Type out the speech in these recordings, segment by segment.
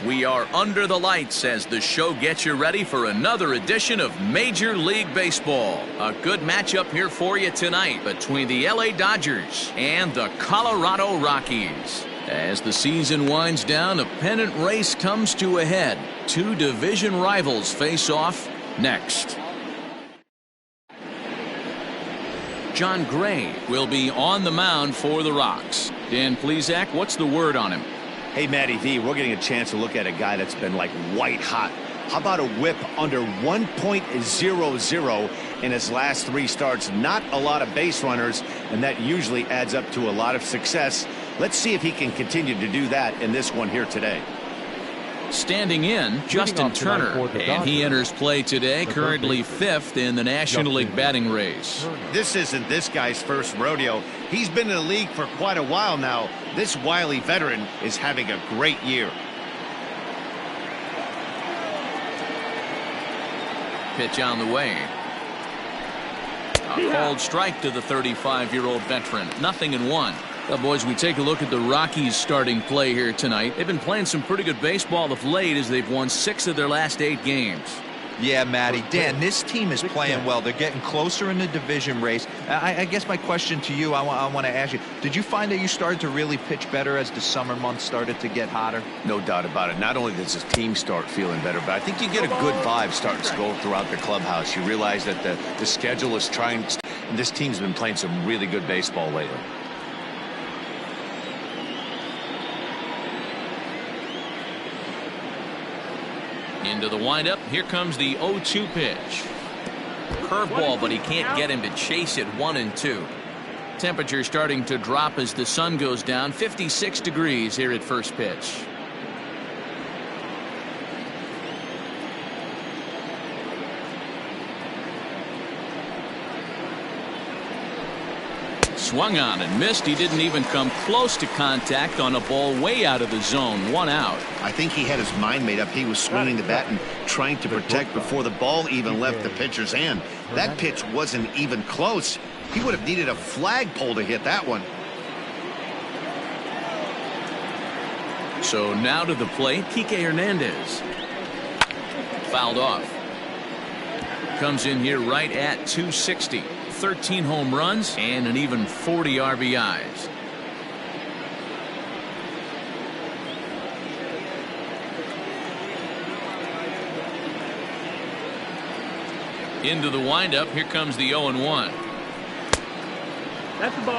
We are under the lights as the show gets you ready for another edition of Major League Baseball. A good matchup here for you tonight between the LA Dodgers and the Colorado Rockies. As the season winds down, a pennant race comes to a head. Two division rivals face off next. John Gray will be on the mound for the Rocks. Dan Plesac, what's the word on him? Hey, Matty V, we're getting a chance to look at a guy that's been like white hot. How about a whip under 1.00 in his last 3 starts? Not a lot of base runners, and that usually adds up to a lot of success. Let's see if he can continue to do that in this one here today. Standing in, Justin Turner, and he enters play today, currently 5th in the National League batting race. This isn't this guy's first rodeo. He's been in the league for quite a while now. This wily veteran is having a great year. Pitch on the way. A cold strike to the 35-year-old veteran. 0-1. Well, boys, we take a look at the Rockies starting play here tonight. They've been playing some pretty good baseball of late as they've won 6 of their last 8 games. Yeah, Matty. Dan, this team is playing well. They're getting closer in the division race. I guess my question to you, I want to ask you, did you find that you started to really pitch better as the summer months started to get hotter? No doubt about it. Not only does the team start feeling better, but I think you get a good vibe starting to go throughout the clubhouse. You realize that the schedule is trying, and this team's been playing some really good baseball lately. Into the windup. Here comes the 0-2 pitch. Curveball, but he can't get him to chase it. 1-2. Temperature starting to drop as the sun goes down. 56 degrees here at first pitch. Swung on and missed. He didn't even come close to contact on a ball way out of the zone. 1 out. I think he had his mind made up. He was swinging the bat and trying to protect before the ball even left the pitcher's hand. That pitch wasn't even close. He would have needed a flagpole to hit that one. So now to the plate, Kike Hernandez. Fouled off. Comes in here right at 260. 13 home runs and an even 40 RBIs. Into the windup. Here comes the 0-1.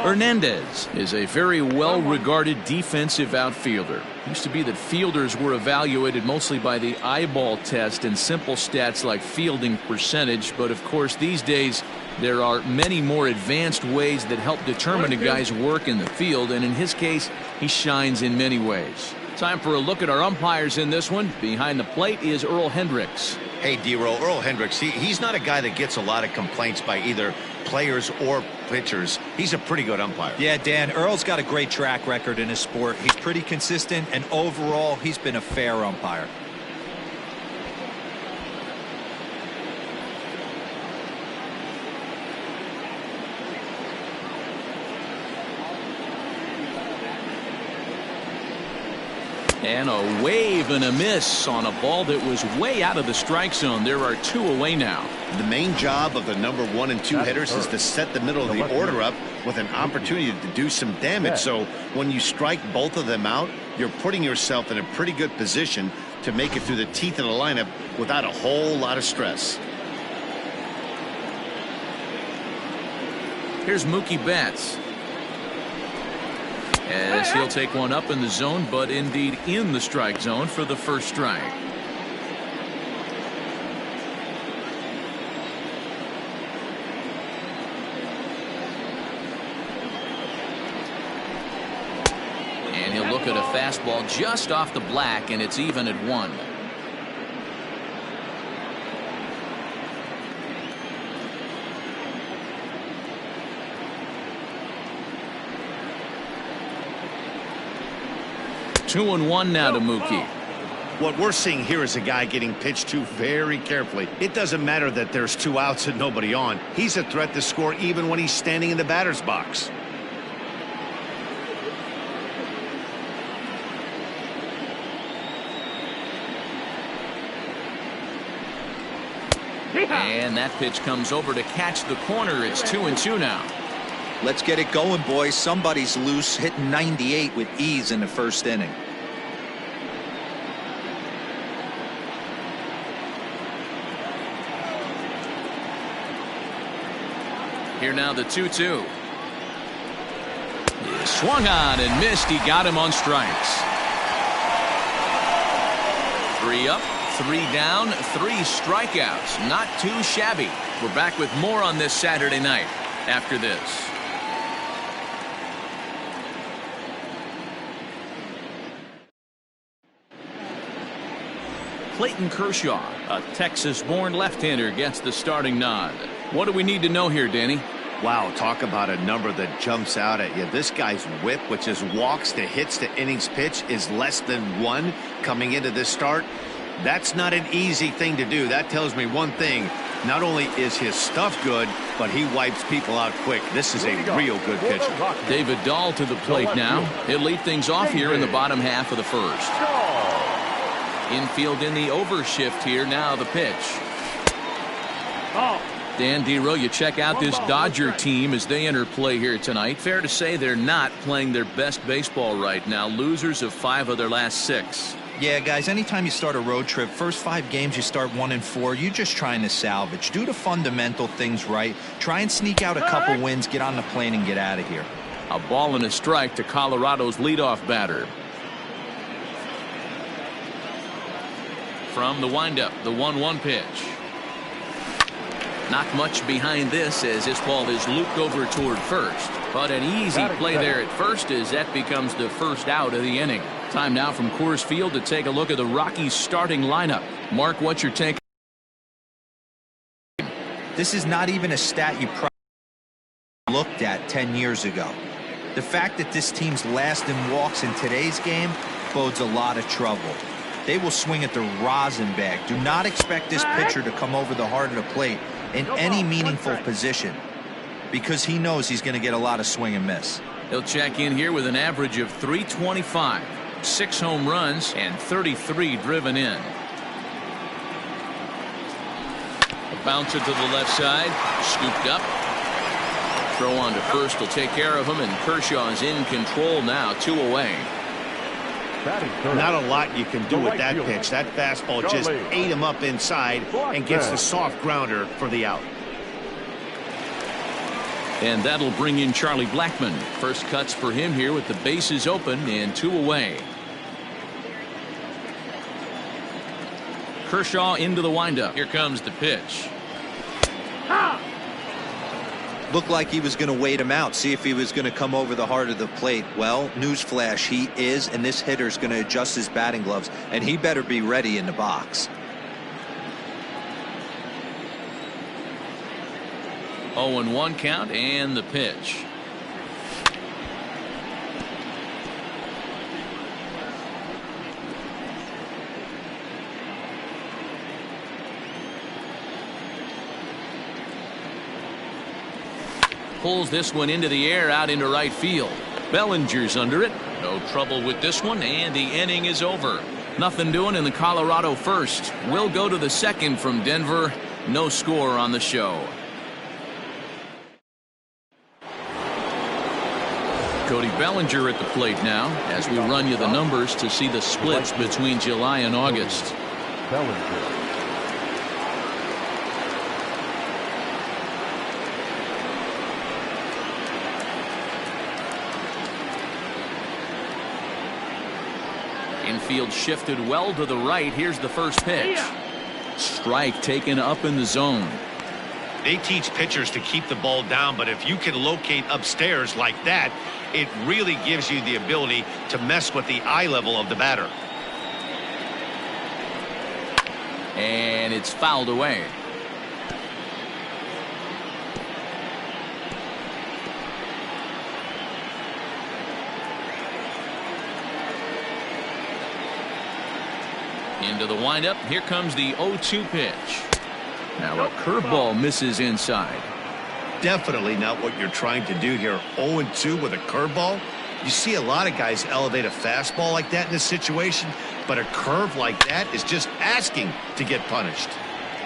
Hernandez is a very well-regarded defensive outfielder. Used to be that fielders were evaluated mostly by the eyeball test and simple stats like fielding percentage, but of course these days there are many more advanced ways that help determine a guy's work in the field, and in his case he shines in many ways. Time for a look at our umpires in this one. Behind the plate is Earl Hendricks. Hey, D-Roll, Earl Hendricks, he's not a guy that gets a lot of complaints by either players or pitchers. He's a pretty good umpire. Yeah, Dan, Earl's got a great track record in his sport. He's pretty consistent, and overall, he's been a fair umpire. And a wave and a miss on a ball that was way out of the strike zone. There are 2 away now. The main job of the number 1 and 2 hitters is to set the middle of the order up with an opportunity to do some damage. So when you strike both of them out, you're putting yourself in a pretty good position to make it through the teeth of the lineup without a whole lot of stress. Here's Mookie Betts. As he'll take one up in the zone, but indeed in the strike zone for the first strike. And he'll look at a fastball just off the black, and it's even at 1. Two and one now to Mookie. What we're seeing here is a guy getting pitched to very carefully. It doesn't matter that there's 2 outs and nobody on. He's a threat to score even when he's standing in the batter's box. And that pitch comes over to catch the corner. It's 2-2 now. Let's get it going, boys. Somebody's loose, hitting 98 with ease in the first inning. Here now the 2-2. Swung on and missed. He got him on strikes. 3 up, 3 down, 3 strikeouts. Not too shabby. We're back with more on this Saturday night after this. Clayton Kershaw, a Texas-born left-hander, gets the starting nod. What do we need to know here, Danny? Wow, talk about a number that jumps out at you. This guy's whip, which is walks to hits to innings pitch, is less than 1 coming into this start. That's not an easy thing to do. That tells me one thing. Not only is his stuff good, but he wipes people out quick. This is a real good pitcher. David Dahl to the plate now. He'll lead things off here in the bottom half of the first. Infield in the overshift here. Now the pitch. Dan Dero, you check out this Dodger team as they enter play here tonight. Fair to say they're not playing their best baseball right now. Losers of 5 of their last 6. Yeah, guys, anytime you start a road trip, first 5 games you start 1-4, you're just trying to salvage. Do the fundamental things right. Try and sneak out a couple wins, get on the plane, and get out of here. A ball and a strike to Colorado's leadoff batter. From the windup, the 1-1 pitch. Not much behind this as this ball is looped over toward first. But an easy play there at first as that becomes the first out of the inning. Time now from Coors Field to take a look at the Rockies starting lineup. Mark, what's your take? This is not even a stat you probably looked at 10 years ago. The fact that this team's last in walks in today's game bodes a lot of trouble. They will swing at the rosin bag. Do not expect this pitcher to come over the heart of the plate in any meaningful position because he knows he's going to get a lot of swing and miss. He'll check in here with an average of .325, 6 home runs, and 33 driven in. A bouncer to the left side, scooped up. Throw on to first will take care of him, and Kershaw is in control now, 2 away. Not a lot you can do with that pitch. That fastball just ate him up inside and gets the soft grounder for the out. And that'll bring in Charlie Blackmon. First cuts for him here with the bases open and 2 away. Kershaw into the windup. Here comes the pitch. Looked like he was going to wait him out, see if he was going to come over the heart of the plate. Well, newsflash, he is, and this hitter's going to adjust his batting gloves, and he better be ready in the box. 0-1 count and the pitch. Pulls this one into the air out into right field. Bellinger's under it. No trouble with this one, and the inning is over. Nothing doing in the Colorado first. We'll go to the second from Denver. No score on the show. Cody Bellinger at the plate now as we run you the numbers to see the splits between July and August. Bellinger. Infield shifted well to the right. Here's the first pitch. Strike taken up in the zone. They teach pitchers to keep the ball down, but if you can locate upstairs like that, it really gives you the ability to mess with the eye level of the batter. And it's fouled away. Into the windup. Here comes the 0-2 pitch. Now a curveball misses inside. Definitely not what you're trying to do here. 0-2 with a curveball. You see a lot of guys elevate a fastball like that in this situation, but a curve like that is just asking to get punished.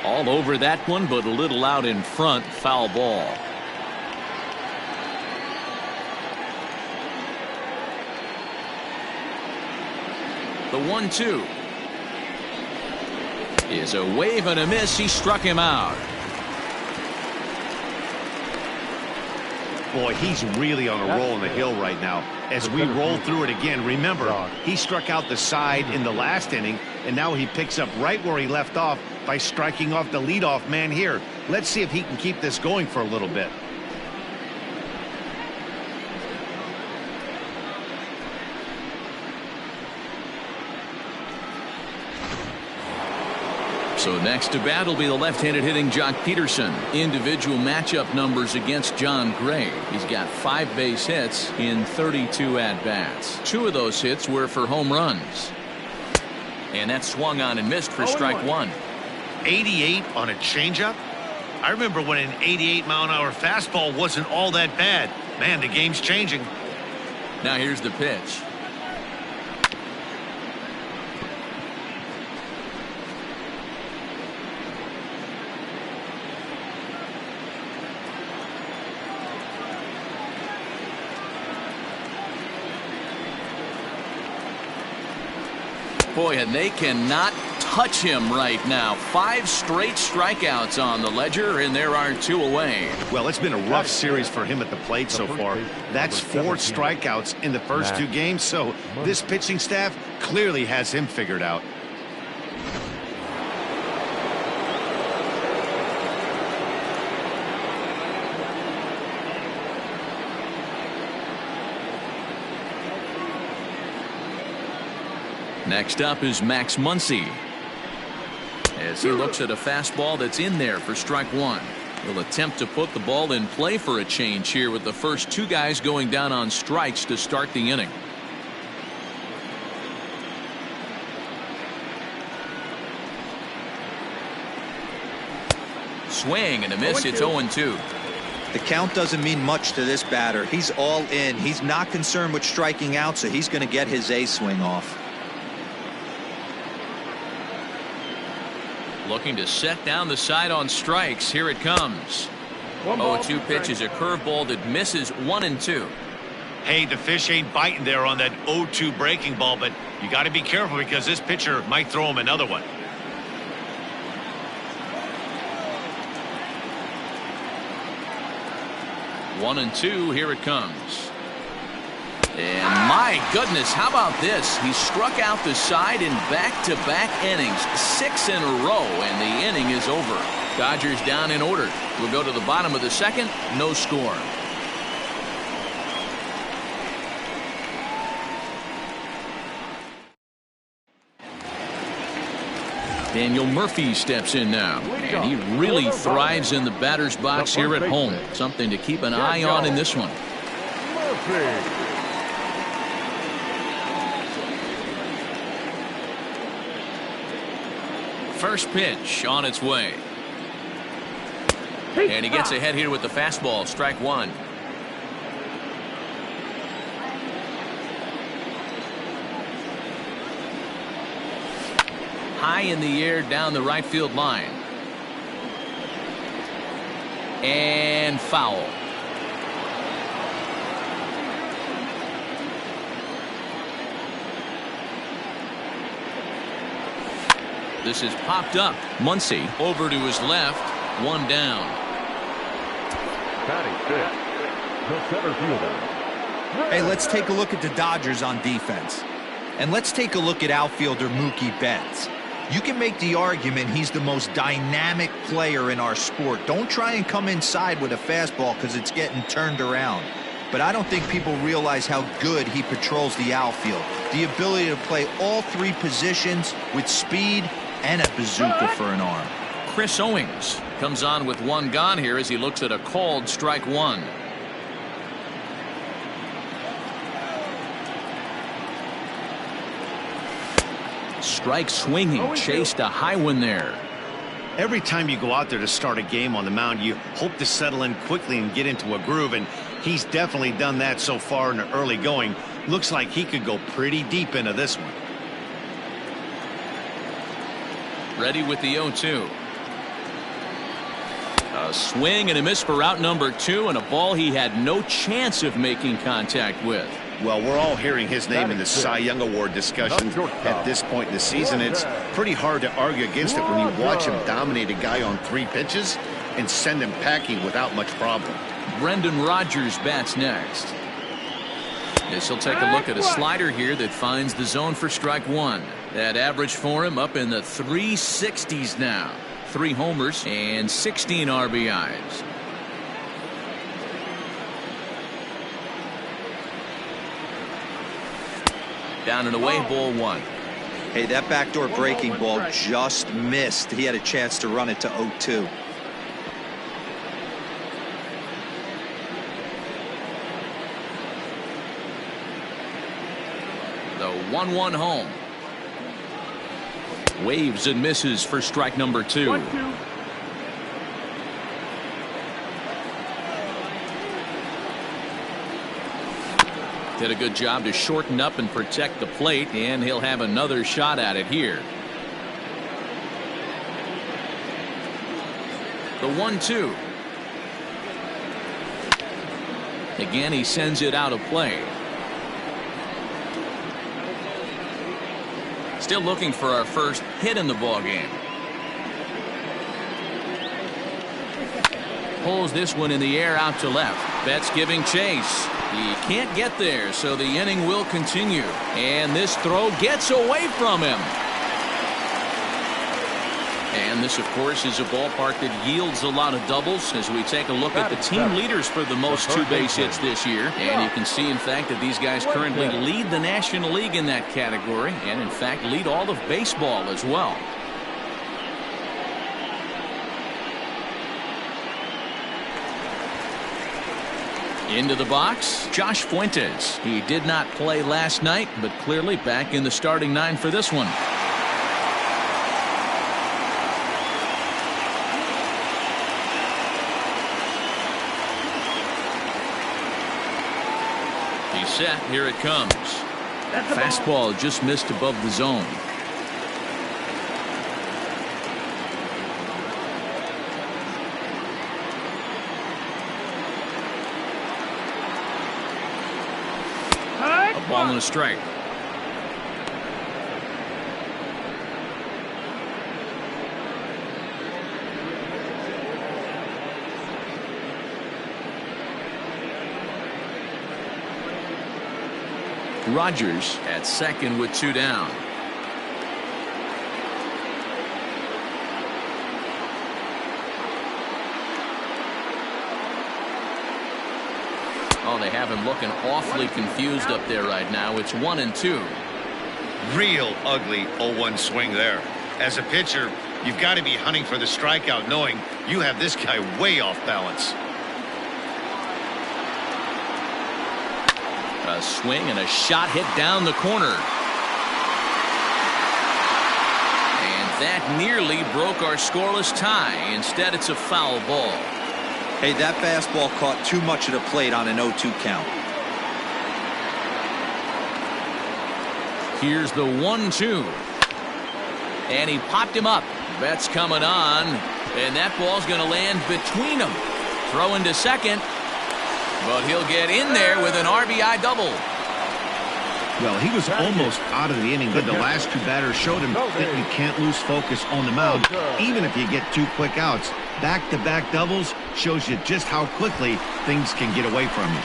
All over that one, but a little out in front. Foul ball. The 1-2 is a wave and a miss. He struck him out. Boy, he's really on a roll in the hill right now. As we roll through it again, remember, he struck out the side in the last inning, and now he picks up right where he left off by striking off the leadoff man here. Let's see if he can keep this going for a little bit. So next to bat will be the left-handed hitting Jock Peterson. Individual matchup numbers against John Gray. He's got 5 base hits in 32 at-bats. 2 of those hits were for home runs. And that swung on and missed for strike 1. 88 on a changeup? I remember when an 88-mile-an-hour fastball wasn't all that bad. Man, the game's changing. Now here's the pitch. Boy, and they cannot touch him right now. 5 straight strikeouts on the ledger, and there are 2 away. Well, it's been a rough series for him at the plate so far. That's 4 strikeouts in the first 2 games, so this pitching staff clearly has him figured out. Next up is Max Muncy, as he looks at a fastball that's in there for strike 1. He'll attempt to put the ball in play for a change here with the first 2 guys going down on strikes to start the inning. Swing and a miss. It's 0-2. The count doesn't mean much to this batter. He's all in. He's not concerned with striking out, so he's going to get his A swing off. Looking to set down the side on strikes. Here it comes. 0-2 pitch is a curveball that misses 1-2. Hey, the fish ain't biting there on that 0-2 breaking ball, but you got to be careful because this pitcher might throw him another one. One and two. Here it comes. And my goodness, how about this? He struck out the side in back-to-back innings, 6 in a row, and the inning is over. Dodgers down in order. We'll go to the bottom of the second. No score. Daniel Murphy steps in now, and he really thrives in the batter's box here at home. Something to keep an eye on in this one. First pitch on its way. And he gets ahead here with the fastball. Strike one. High in the air down the right field line. And foul. This is popped up. Muncy over to his left. One down. Hey, let's take a look at the Dodgers on defense. And let's take a look at outfielder Mookie Betts. You can make the argument he's the most dynamic player in our sport. Don't try and come inside with a fastball because it's getting turned around. But I don't think people realize how good he patrols the outfield. The ability to play all three positions with speed and a bazooka for an arm. Chris Owings comes on with one gone here as he looks at a called strike one. Strike swinging, chased a high one there. Every time you go out there to start a game on the mound, you hope to settle in quickly and get into a groove, and he's definitely done that so far in the early going. Looks like he could go pretty deep into this one. Ready with the 0-2. A swing and a miss for out number 2, and a ball he had no chance of making contact with. Well, we're all hearing his name in the Cy Young Award discussion at this point in the season. It's pretty hard to argue against it when you watch him dominate a guy on 3 pitches and send him packing without much problem. Brendan Rodgers bats next. As he'll take a look at a slider here that finds the zone for strike 1. That average for him up in the 360s now. 3 homers and 16 RBIs. Down and away, ball 1. Hey, that backdoor breaking ball just missed. He had a chance to run it to 0-2. The 1-1 home. Waves and misses for strike number 2. 1-2. Did a good job to shorten up and protect the plate, and he'll have another shot at it here. The 1-2. Again, he sends it out of play. Still looking for our first hit in the ballgame. Pulls this one in the air out to left. Betts giving chase. He can't get there, so the inning will continue. And this throw gets away from him. And this, of course, is a ballpark that yields a lot of doubles as we take a look at the team leaders for the most 2-base hits this year. And you can see, in fact, that these guys currently lead the National League in that category and, in fact, lead all of baseball as well. Into the box, Josh Fuentes. He did not play last night, but clearly back in the starting 9 for this one. He's set. Here it comes. Fastball just missed above the zone. Ball and a strike. Rodgers at second with 2 down. Oh, they have him looking awfully confused up there right now. It's 1-2. Real ugly 0-1 swing there. As a pitcher, you've got to be hunting for the strikeout, knowing you have this guy way off balance. A swing and a shot hit down the corner. And that nearly broke our scoreless tie. Instead, it's a foul ball. Hey, that fastball caught too much of the plate on an 0-2 count. Here's the 1-2. And he popped him up. Betts coming on. And that ball's going to land between them. Throw into second. But he'll get in there with an RBI double. Well, he was almost out of the inning, but the last 2 batters showed him that you can't lose focus on the mound, even if you get 2 quick outs. Back-to-back doubles shows you just how quickly things can get away from you.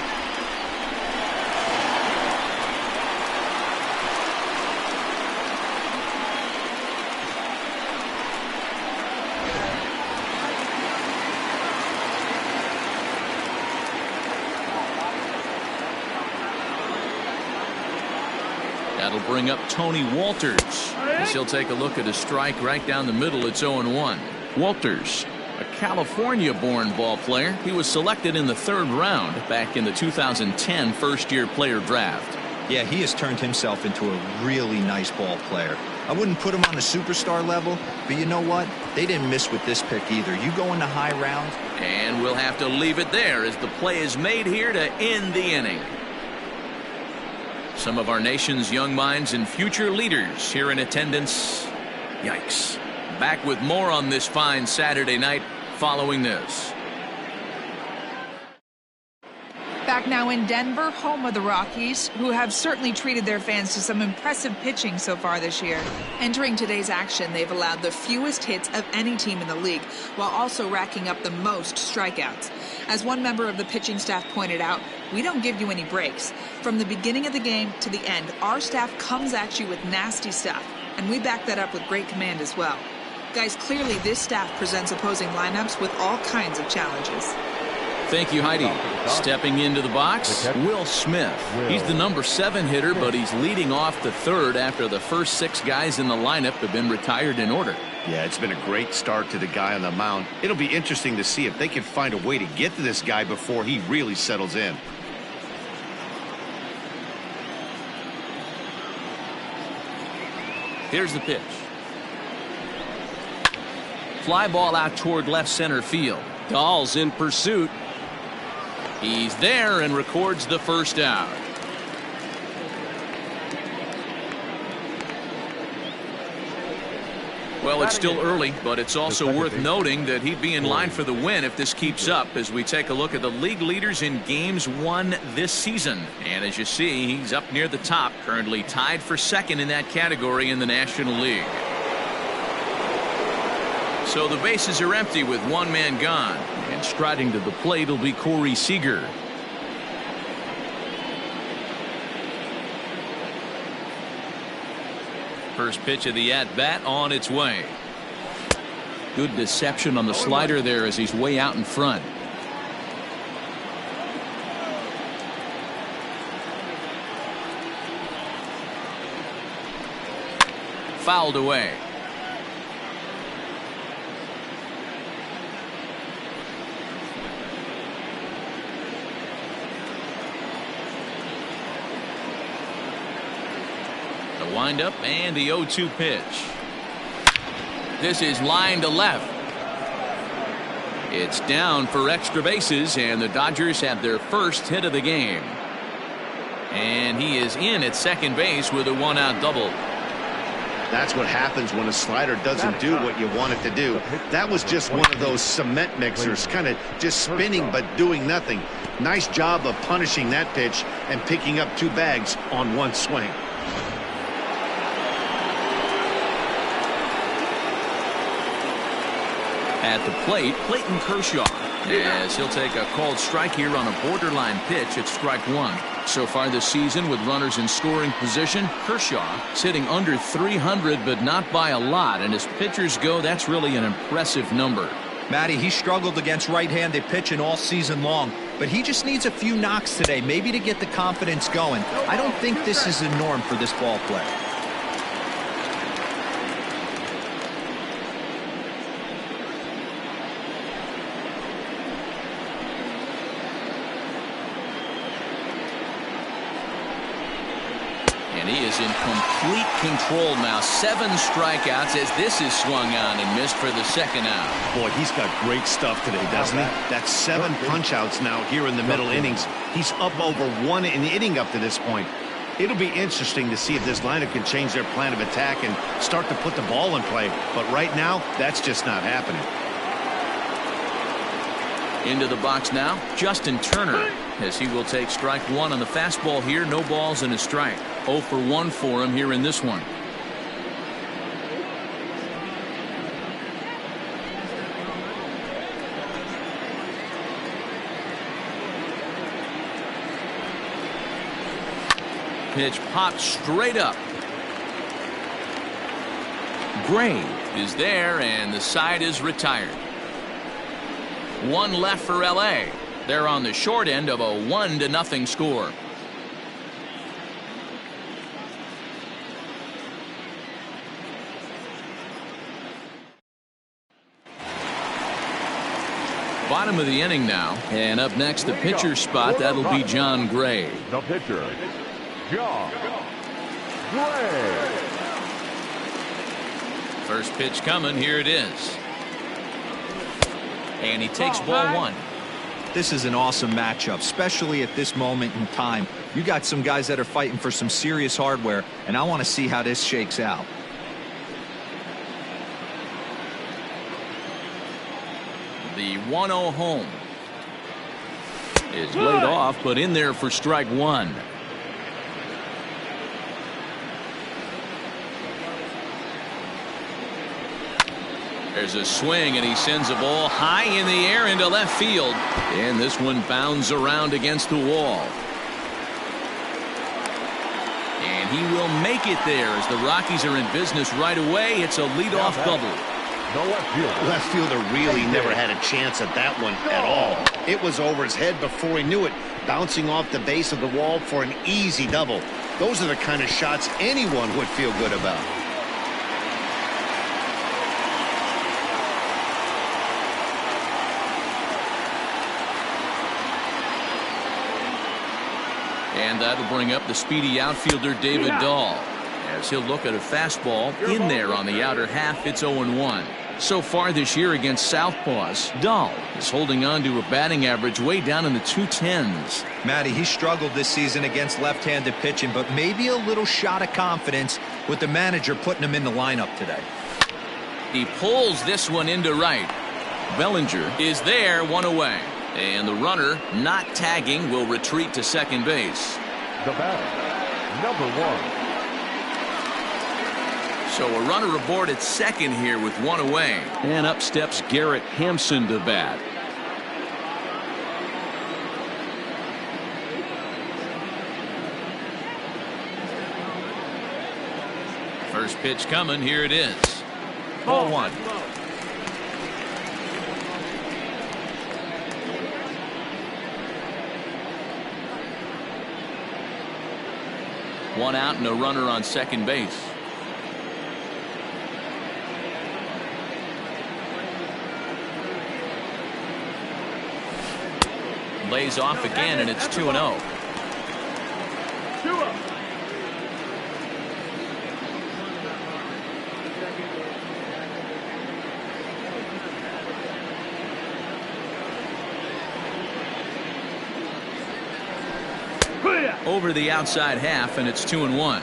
That'll bring up Tony Walters as he'll take a look at a strike right down the middle. It's 0-1. Walters, a California-born ball player. He was selected in the 3rd round back in the 2010 first-year player draft. Yeah, he has turned himself into a really nice ball player. I wouldn't put him on the superstar level, but you know what? They didn't miss with this pick either. You go in the high rounds. And we'll have to leave it there as the play is made here to end the inning. Some of our nation's young minds and future leaders here in attendance. Yikes. Back with more on this fine Saturday night following this. Now in Denver, home of the Rockies, who have certainly treated their fans to some impressive pitching so far this year. Entering today's action, they've allowed the fewest hits of any team in the league, while also racking up the most strikeouts. As one member of the pitching staff pointed out, we don't give you any breaks. From the beginning of the game to the end, our staff comes at you with nasty stuff, and we back that up with great command as well. Guys, clearly this staff presents opposing lineups with all kinds of challenges. Thank you, Heidi. Stepping into the box, Will Smith. He's the number 7 hitter, but he's leading off the third after the first 6 guys in the lineup have been retired in order. Yeah, it's been a great start to the guy on the mound. It'll be interesting to see if they can find a way to get to this guy before he really settles in. Here's the pitch. Fly ball out toward left center field. Dahl's in pursuit. He's there and records the first out. Well, it's still early, but it's also worth noting that he'd be in line for the win if this keeps up as we take a look at the league leaders in games won this season. And as you see, he's up near the top, currently tied for second in that category in the National League. So the bases are empty with one man gone. And striding to the plate will be Corey Seager. First pitch of the at-bat on its way. Good deception on the slider there as he's way out in front. Fouled away. Windup and the 0-2 pitch. This is line to left. It's down for extra bases, and the Dodgers have their first hit of the game. And he is in at second base with a 1-out double. That's what happens when a slider doesn't do what you want it to do. That was just one of those cement mixers, kind of just spinning but doing nothing. Nice job of punishing that pitch and picking up 2 bags on one swing. At the plate, Clayton Kershaw, as he'll take a called strike here on a borderline pitch at strike 1. So far this season with runners in scoring position, Kershaw sitting under 300 but not by a lot, and as pitchers go, that's really an impressive number. Matty, he struggled against right-handed pitching all season long, but he just needs a few knocks today, maybe to get the confidence going. I don't think this is the norm for this ball player. And he is in complete control now. 7 strikeouts as this is swung on and missed for the second out. Boy, he's got great stuff today, doesn't he? That's 7 punch-outs now here in the middle innings. He's up over 1 inning up to this point. It'll be interesting to see if this lineup can change their plan of attack and start to put the ball in play. But right now, that's just not happening. Into the box now, Justin Turner, as he will take strike 1 on the fastball here. No balls and a strike. 0 for 1 for him here in this one. Pitch popped straight up. Gray is there, and the side is retired. 1 left for LA. They're on the short end of a 1-0 score. Bottom of the inning now, and up next the pitcher spot, that'll be John Gray. The pitcher, John Gray. First pitch coming, here it is. And he takes ball 1. This is an awesome matchup, especially at this moment in time. You got some guys that are fighting for some serious hardware, and I want to see how this shakes out. The 1-0 home. is laid off, but in there for strike one. There's a swing, and he sends a ball high in the air into left field. And this one bounds around against the wall. And he will make it there as the Rockies are in business right away. It's a leadoff double. Left fielder really never had a chance at that one at all. It was over his head before he knew it, bouncing off the base of the wall for an easy double. Those are the kind of shots anyone would feel good about. And that'll bring up the speedy outfielder David Dahl, as he'll look at a fastball in there on the outer half. It's 0-1. So far this year against southpaws, Dahl is holding on to a batting average way down in the 210s. Matty, he struggled this season against left-handed pitching, but maybe a little shot of confidence with the manager putting him in the lineup today. He pulls this one into right. Bellinger is there, one away. And the runner, not tagging, will retreat to second base. The batter, number 1. So a runner aboard at second here with one away. And up steps Garrett Hampson to bat. First pitch coming. Here it is. Ball one. One out and a runner on second base. Lays off again, and it's 2-0. Over the outside half, and it's 2-1.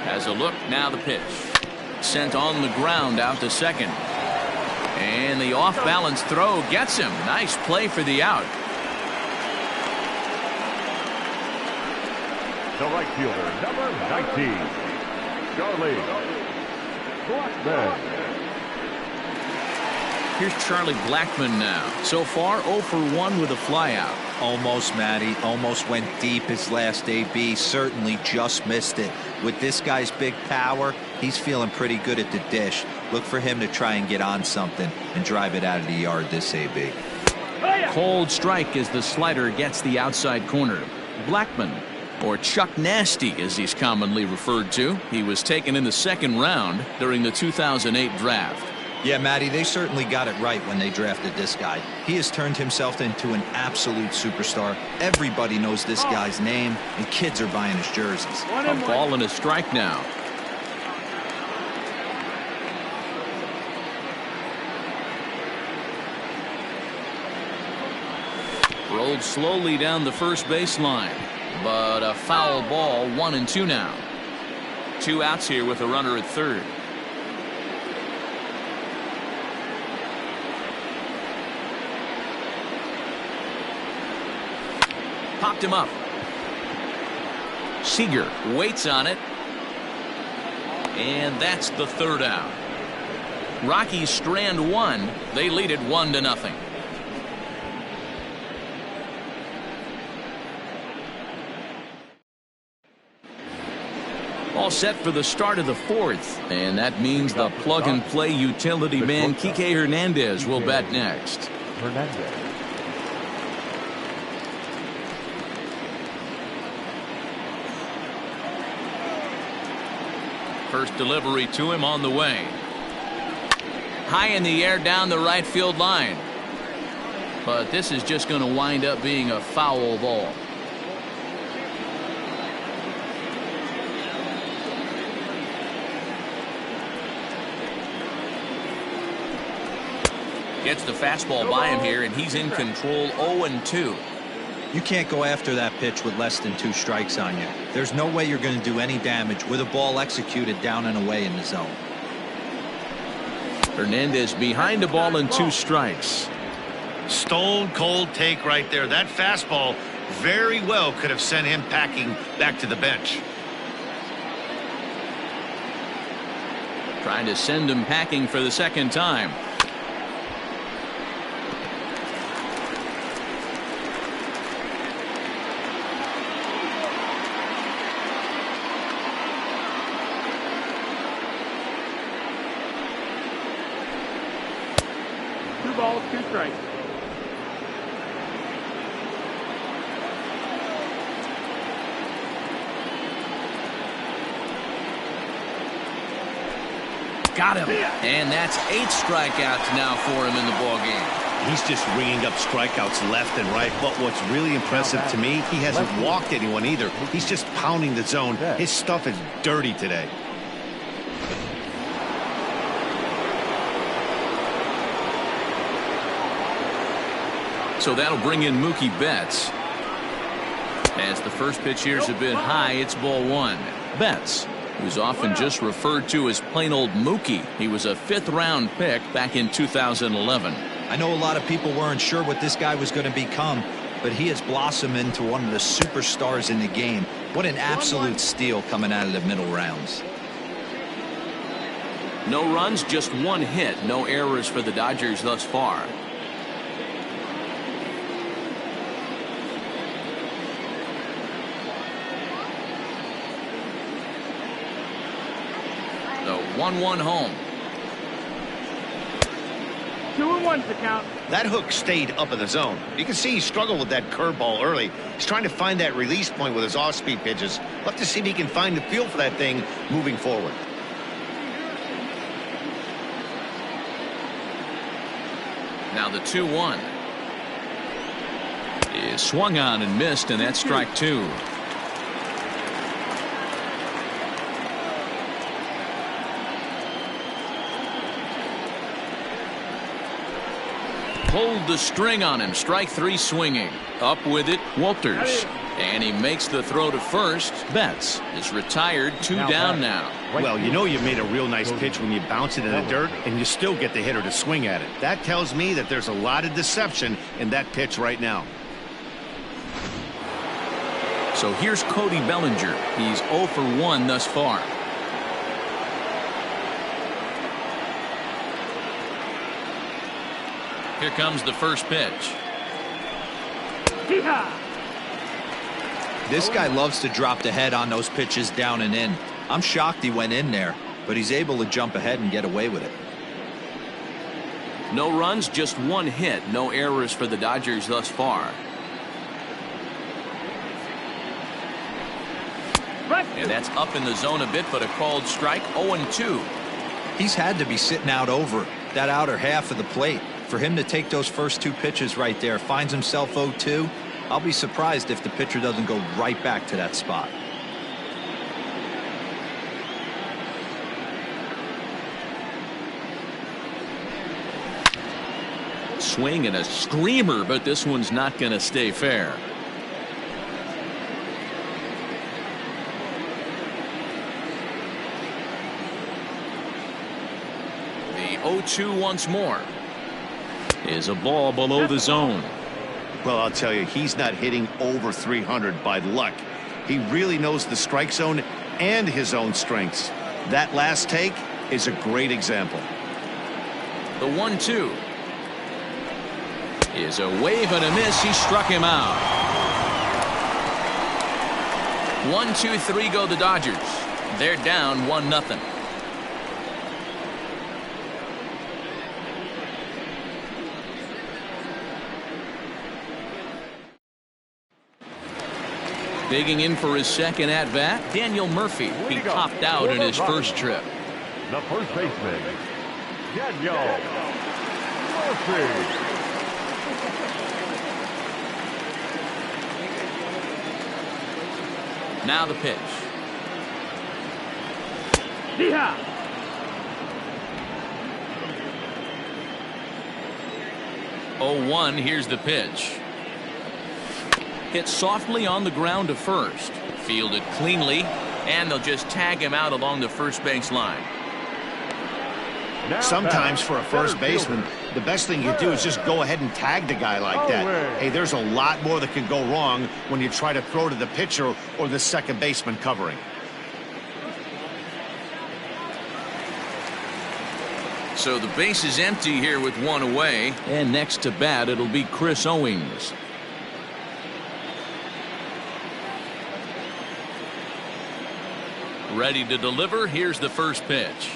Has a look, now the pitch. Sent on the ground out to second. And the off-balance throw gets him. Nice play for the out. The right fielder, number 19, Charlie Blackmon. Here's Charlie Blackmon now. So far 0 for 1 with a flyout. Almost, Matty. Almost went deep his last AB. Certainly just missed it. With this guy's big power, he's feeling pretty good at the dish. Look for him to try and get on something and drive it out of the yard this AB. Cold strike as the slider gets the outside corner. Blackmon, or Chuck Nasty as he's commonly referred to. He was taken in the second round during the 2008 draft. Yeah, Matty, they certainly got it right when they drafted this guy. He has turned himself into an absolute superstar. Everybody knows this guy's name, and kids are buying his jerseys. A ball and a strike now. Rolled slowly down the first baseline. But a foul ball, 1-2 now. 2 outs here with a runner at third. Popped him up. Seager waits on it. And that's the third out. Rockies strand one. They lead it 1-0. All set for the start of the fourth, and that means the plug-and-play utility man Kike Hernandez will bat next. First delivery to him on the way. High in the air down the right field line. But this is just going to wind up being a foul ball. Gets the fastball by him here, and he's in control. 0-2. You can't go after that pitch with less than 2 strikes on you. There's no way you're going to do any damage with a ball executed down and away in the zone. Hernandez behind the ball and 2 strikes. Stone cold take right there. That fastball very well could have sent him packing back to the bench. Trying to send him packing for the second time. Balls, 2 strikes. Got him. And that's 8 strikeouts now for him in the ball game. He's just ringing up strikeouts left and right. But what's really impressive to me, he hasn't walked anyone either. He's just pounding the zone. His stuff is dirty today. So that'll bring in Mookie Betts. As the first pitch here's a bit high, it's ball 1. Betts, who's often just referred to as plain old Mookie. He was a 5th-round pick back in 2011. I know a lot of people weren't sure what this guy was going to become, but he has blossomed into one of the superstars in the game. What an absolute steal coming out of the middle rounds. No runs, just 1 hit. No errors for the Dodgers thus far. The 1-1 home. 2-1's the count. That hook stayed up in the zone. You can see he struggled with that curveball early. He's trying to find that release point with his off-speed pitches. We'll have to see if he can find the feel for that thing moving forward. Now the 2-1 is swung on and missed, and that's strike 2. Pulled the string on him. Strike 3 swinging. Up with it, Walters. And he makes the throw to first. Betts is retired, 2 down now. Well, you know you made a real nice pitch when you bounce it in the dirt and you still get the hitter to swing at it. That tells me that there's a lot of deception in that pitch right now. So here's Cody Bellinger. He's 0 for 1 thus far. Here comes the first pitch. This guy loves to drop the head on those pitches down and in. I'm shocked he went in there, but he's able to jump ahead and get away with it. No runs, just 1 hit. No errors for the Dodgers thus far. And that's up in the zone a bit, but a called strike. 0-2. He's had to be sitting out over that outer half of the plate. For him to take those first 2 pitches right there, finds himself 0-2. I'll be surprised if the pitcher doesn't go right back to that spot. Swing and a screamer, but this one's not going to stay fair. The 0-2 once more is a ball below the zone. Well, I'll tell you, he's not hitting over 300 by luck. He really knows the strike zone and his own strengths. That last take is a great example. The 1-2 is a wave and a miss. He struck him out. 1-2-3 go the Dodgers. They're down 1-0. Digging in for his second at-bat, Daniel Murphy. He topped out in his first trip. The first baseman, Daniel Murphy. Now the pitch. 0-1, here's the pitch. Hit softly on the ground to first. Fielded cleanly, and they'll just tag him out along the first base line. Sometimes for a first baseman, the best thing you do is just go ahead and tag the guy like that. Hey, there's a lot more that can go wrong when you try to throw to the pitcher or the second baseman covering. So the base is empty here with one away, and next to bat it'll be Chris Owings. Ready to deliver. Here's the first pitch.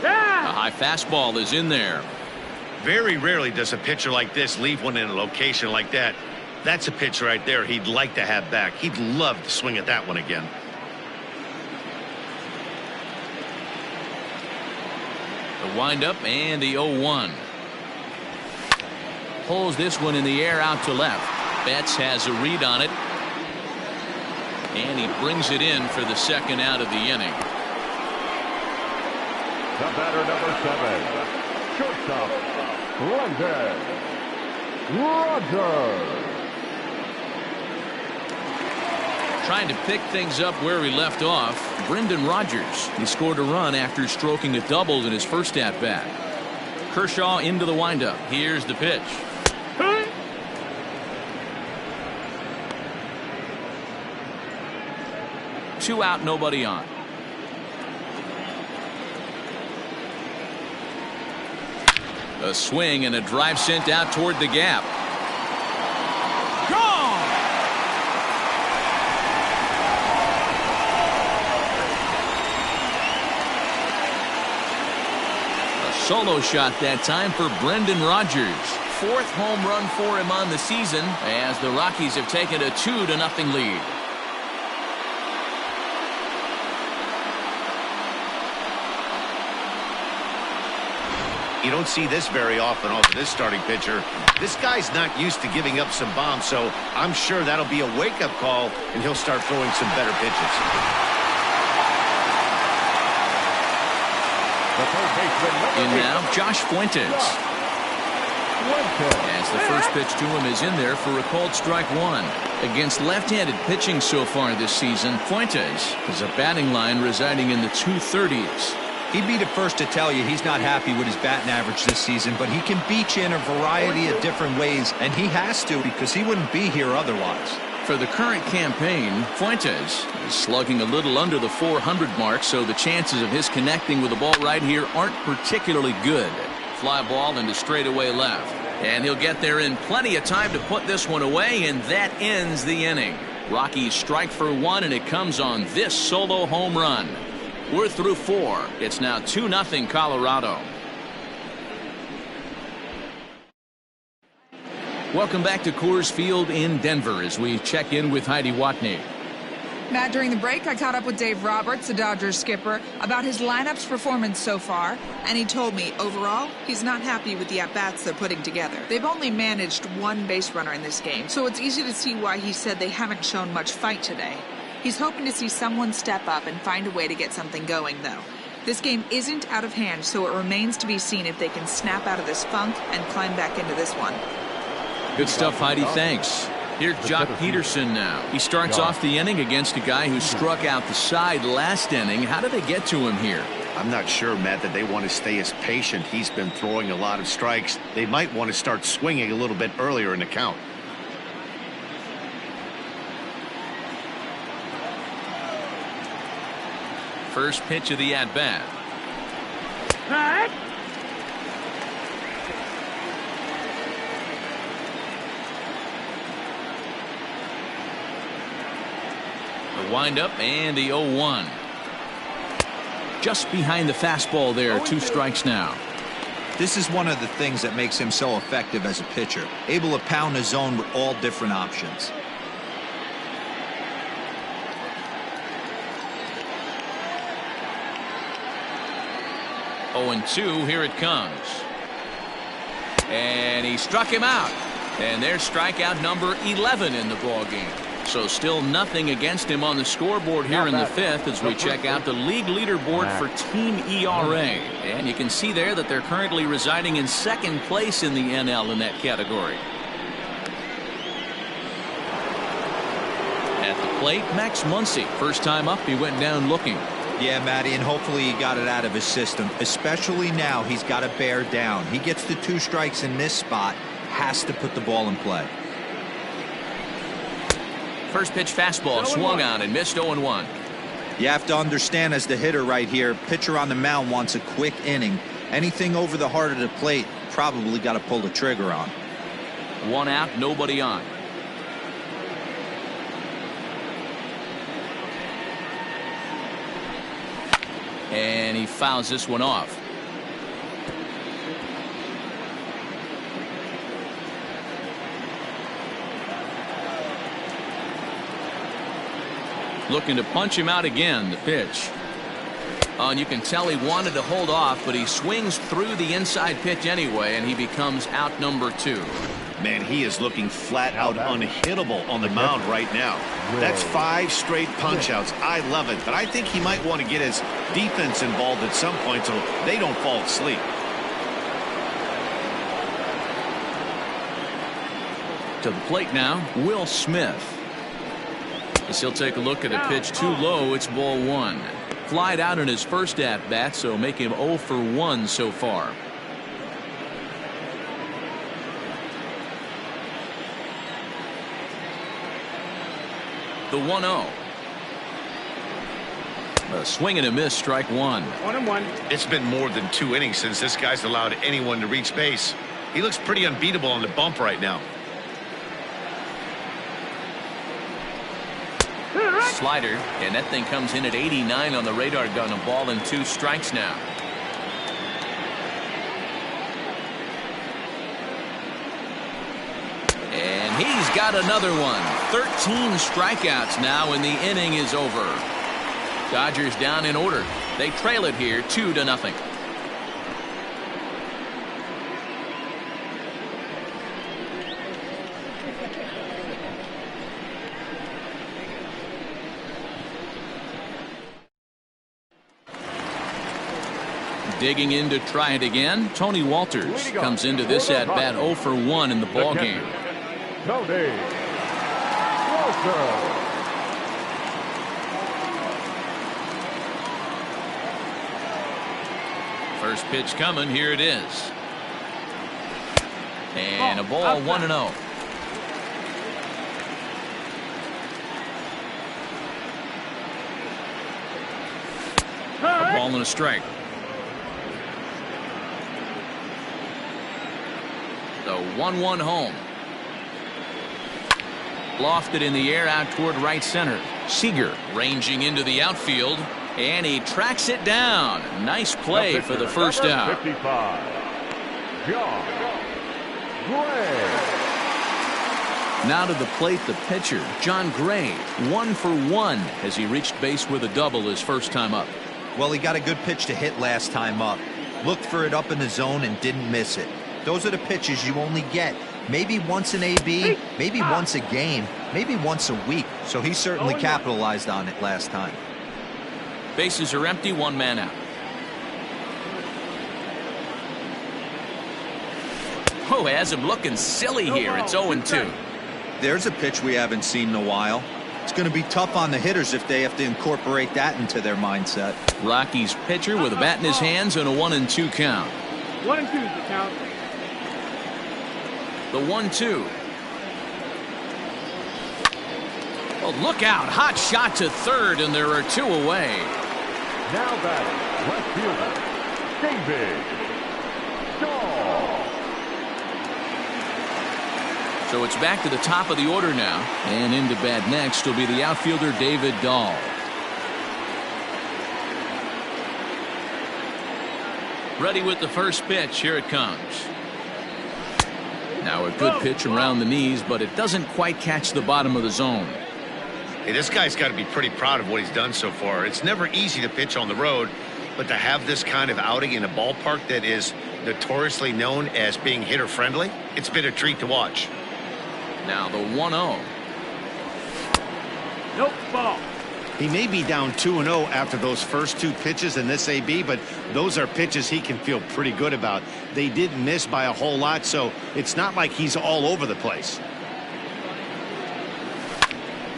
A high fastball is in there. Very rarely does a pitcher like this leave one in a location like that. That's a pitch right there he'd like to have back. He'd love to swing at that one again. The windup and the 0-1. Pulls this one in the air out to left. Betts has a read on it. And he brings it in for the second out of the inning. The batter, number 7, shortstop, Brendan Rodgers. Trying to pick things up where he left off, Brendan Rodgers. He scored a run after stroking a double in his first at-bat. Kershaw into the windup. Here's the pitch. Two out, nobody on. A swing and a drive sent out toward the gap. Gone! A solo shot that time for Brendan Rodgers. Fourth home run for him on the season as the Rockies have taken a 2-0 lead. You don't see this very often off of this starting pitcher. This guy's not used to giving up some bombs, so I'm sure that'll be a wake-up call, and he'll start throwing some better pitches. In now, Josh Fuentes. As the first pitch to him is in there for a called strike one. Against left-handed pitching so far this season, Fuentes has a batting line residing in the 230s. He'd be the first to tell you he's not happy with his batting average this season, but he can beat you in a variety of different ways, and he has to because he wouldn't be here otherwise. For the current campaign, Fuentes is slugging a little under the 400 mark, so the chances of his connecting with the ball right here aren't particularly good. Fly ball into straightaway left, and he'll get there in plenty of time to put this one away, and that ends the inning. Rockies strike for one, and it comes on this solo home run. We're through 4. It's now 2-0 Colorado. Welcome back to Coors Field in Denver as we check in with Heidi Watney. Matt, during the break, I caught up with Dave Roberts, the Dodgers skipper, about his lineup's performance so far, and he told me, overall, he's not happy with the at-bats they're putting together. They've only managed one base runner in this game, so it's easy to see why he said they haven't shown much fight today. He's hoping to see someone step up and find a way to get something going, though. This game isn't out of hand, so it remains to be seen if they can snap out of this funk and climb back into this one. Good stuff, Heidi. Thanks. Here's Jock Peterson now. He starts off the inning against a guy who struck out the side last inning. How did they get to him here? I'm not sure, Matt, that they want to stay as patient. He's been throwing a lot of strikes. They might want to start swinging a little bit earlier in the count. First pitch of the at-bat. The windup and the 0-1. Just behind the fastball there. 2 strikes now. This is one of the things that makes him so effective as a pitcher. Able to pound the zone with all different options. 0-2, here it comes. And he struck him out. And there's strikeout number 11 in the ballgame. So still nothing against him on the scoreboard here in the 5th as we check out the league leaderboard for team ERA. And you can see there that they're currently residing in 2nd place in the NL in that category. At the plate, Max Muncy. First time up, he went down looking. Yeah, Matty, and hopefully he got it out of his system. Especially now, he's got to bear down. He gets the 2 strikes in this spot, has to put the ball in play. First pitch fastball swung on and missed 0-1. You have to understand, as the hitter right here, pitcher on the mound wants a quick inning. Anything over the heart of the plate, probably got to pull the trigger on. 1 out, nobody on. And he fouls this one off. Looking to punch him out again. The pitch. And you can tell he wanted to hold off, but he swings through the inside pitch anyway, and he becomes out number 2. Man, he is looking flat out unhittable on the mound right now. That's 5 straight punch outs. I love it, but I think he might want to get his defense involved at some point so they don't fall asleep. To the plate now, Will Smith. As he'll take a look at a pitch too low, it's ball 1. Flied out in his first at bat, so make him 0 for 1 so far. The 1-0. A swing and a miss, strike 1. 1-1. It's been more than 2 innings since this guy's allowed anyone to reach base. He looks pretty unbeatable on the bump right now. Slider, and that thing comes in at 89 on the radar gun. A ball and 2 strikes now. And he's got another one. 13 strikeouts now, and the inning is over. Dodgers down in order. They trail it here 2-0. Digging in to try it again, Tony Walters comes into this at bat 0 for 1 in the ball game. Tony Walters. First pitch coming, here it is. And a ball, 1-0. A ball and a strike. The 1-1 home. Lofted in the air out toward right center. Seager ranging into the outfield, and he tracks it down. Nice play for the first out. 55. John Gray. Now to the plate, the pitcher, John Gray. 1 for 1 as he reached base with a double his first time up. Well, he got a good pitch to hit last time up. Looked for it up in the zone and didn't miss it. Those are the pitches you only get maybe once an AB, maybe once a game, maybe once a week. So he certainly capitalized on it last time. Bases are empty, 1 man out. Oh, has him looking silly here. It's 0-2. There's a pitch we haven't seen in a while. It's going to be tough on the hitters if they have to incorporate that into their mindset. Rockies pitcher with a bat in his hands and a 1-2 count. 1-2 is the count. The 1-2. Oh, look out. Hot shot to third, and there are 2 away. Now batting, left fielder, David Dahl. So it's back to the top of the order now. And into bat next will be the outfielder, David Dahl. Ready with the first pitch. Here it comes. Now a good pitch around the knees, but it doesn't quite catch the bottom of the zone. Hey, this guy's got to be pretty proud of what he's done so far. It's never easy to pitch on the road, but to have this kind of outing in a ballpark that is notoriously known as being hitter friendly, it's been a treat to watch. Now the 1-0. Nope, ball. He may be down 2-0 after those first 2 pitches in this AB, but those are pitches he can feel pretty good about. They didn't miss by a whole lot, so it's not like he's all over the place.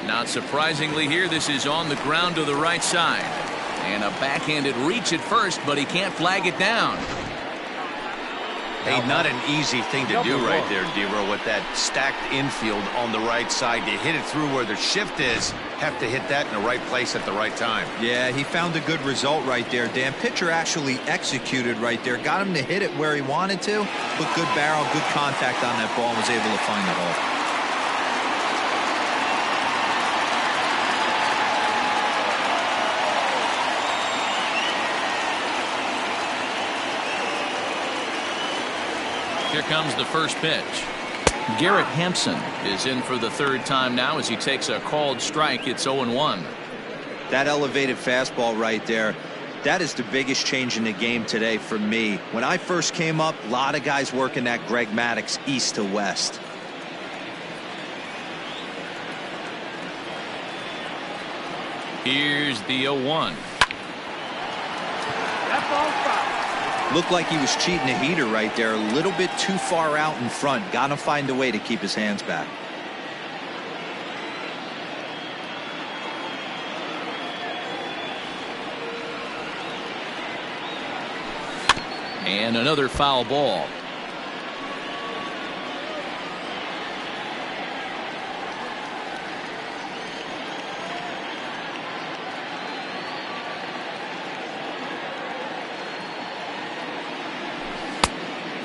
Not surprisingly here, this is on the ground to the right side. And a backhanded reach at first, but he can't flag it down. Hey, not an easy thing to do right there, Dero, with that stacked infield on the right side. To hit it through where the shift is, have to hit that in the right place at the right time. Yeah, he found a good result right there, Dan. Pitcher actually executed right there. Got him to hit it where he wanted to, but good barrel, good contact on that ball, and was able to find the hole. Here comes the first pitch. Garrett Hampson is in for the third time now as he takes a called strike. It's 0-1. That elevated fastball right there, that is the biggest change in the game today for me. When I first came up, a lot of guys working that Greg Maddux east to west. Here's the 0-1. That ball's foul. Looked like he was cheating a heater right there, a little bit too far out in front. Got to find a way to keep his hands back. And another foul ball.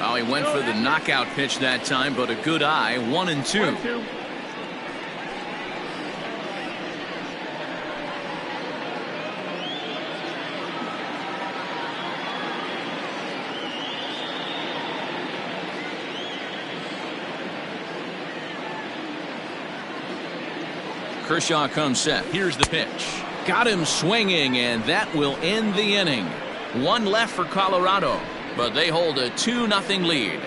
Oh, he went for the knockout pitch that time, but a good eye. 1-2. 1-2. Kershaw comes set. Here's the pitch. Got him swinging, and that will end the inning. One left for Colorado, but they hold a 2-0 lead.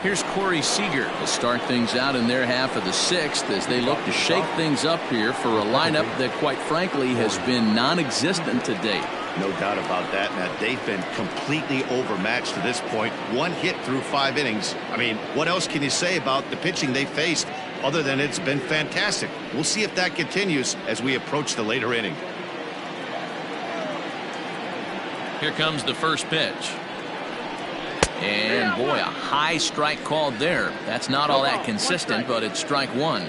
Here's Corey Seager to start things out in their half of the sixth as they look to shake things up here for a lineup that, quite frankly, has been non-existent to date. No doubt about that. Now, they've been completely overmatched to this point. One hit through 5 innings. I mean, what else can you say about the pitching they faced other than it's been fantastic? We'll see if that continues as we approach the later inning. Here comes the first pitch. And boy, a high strike called there. That's not all that consistent, but it's strike one.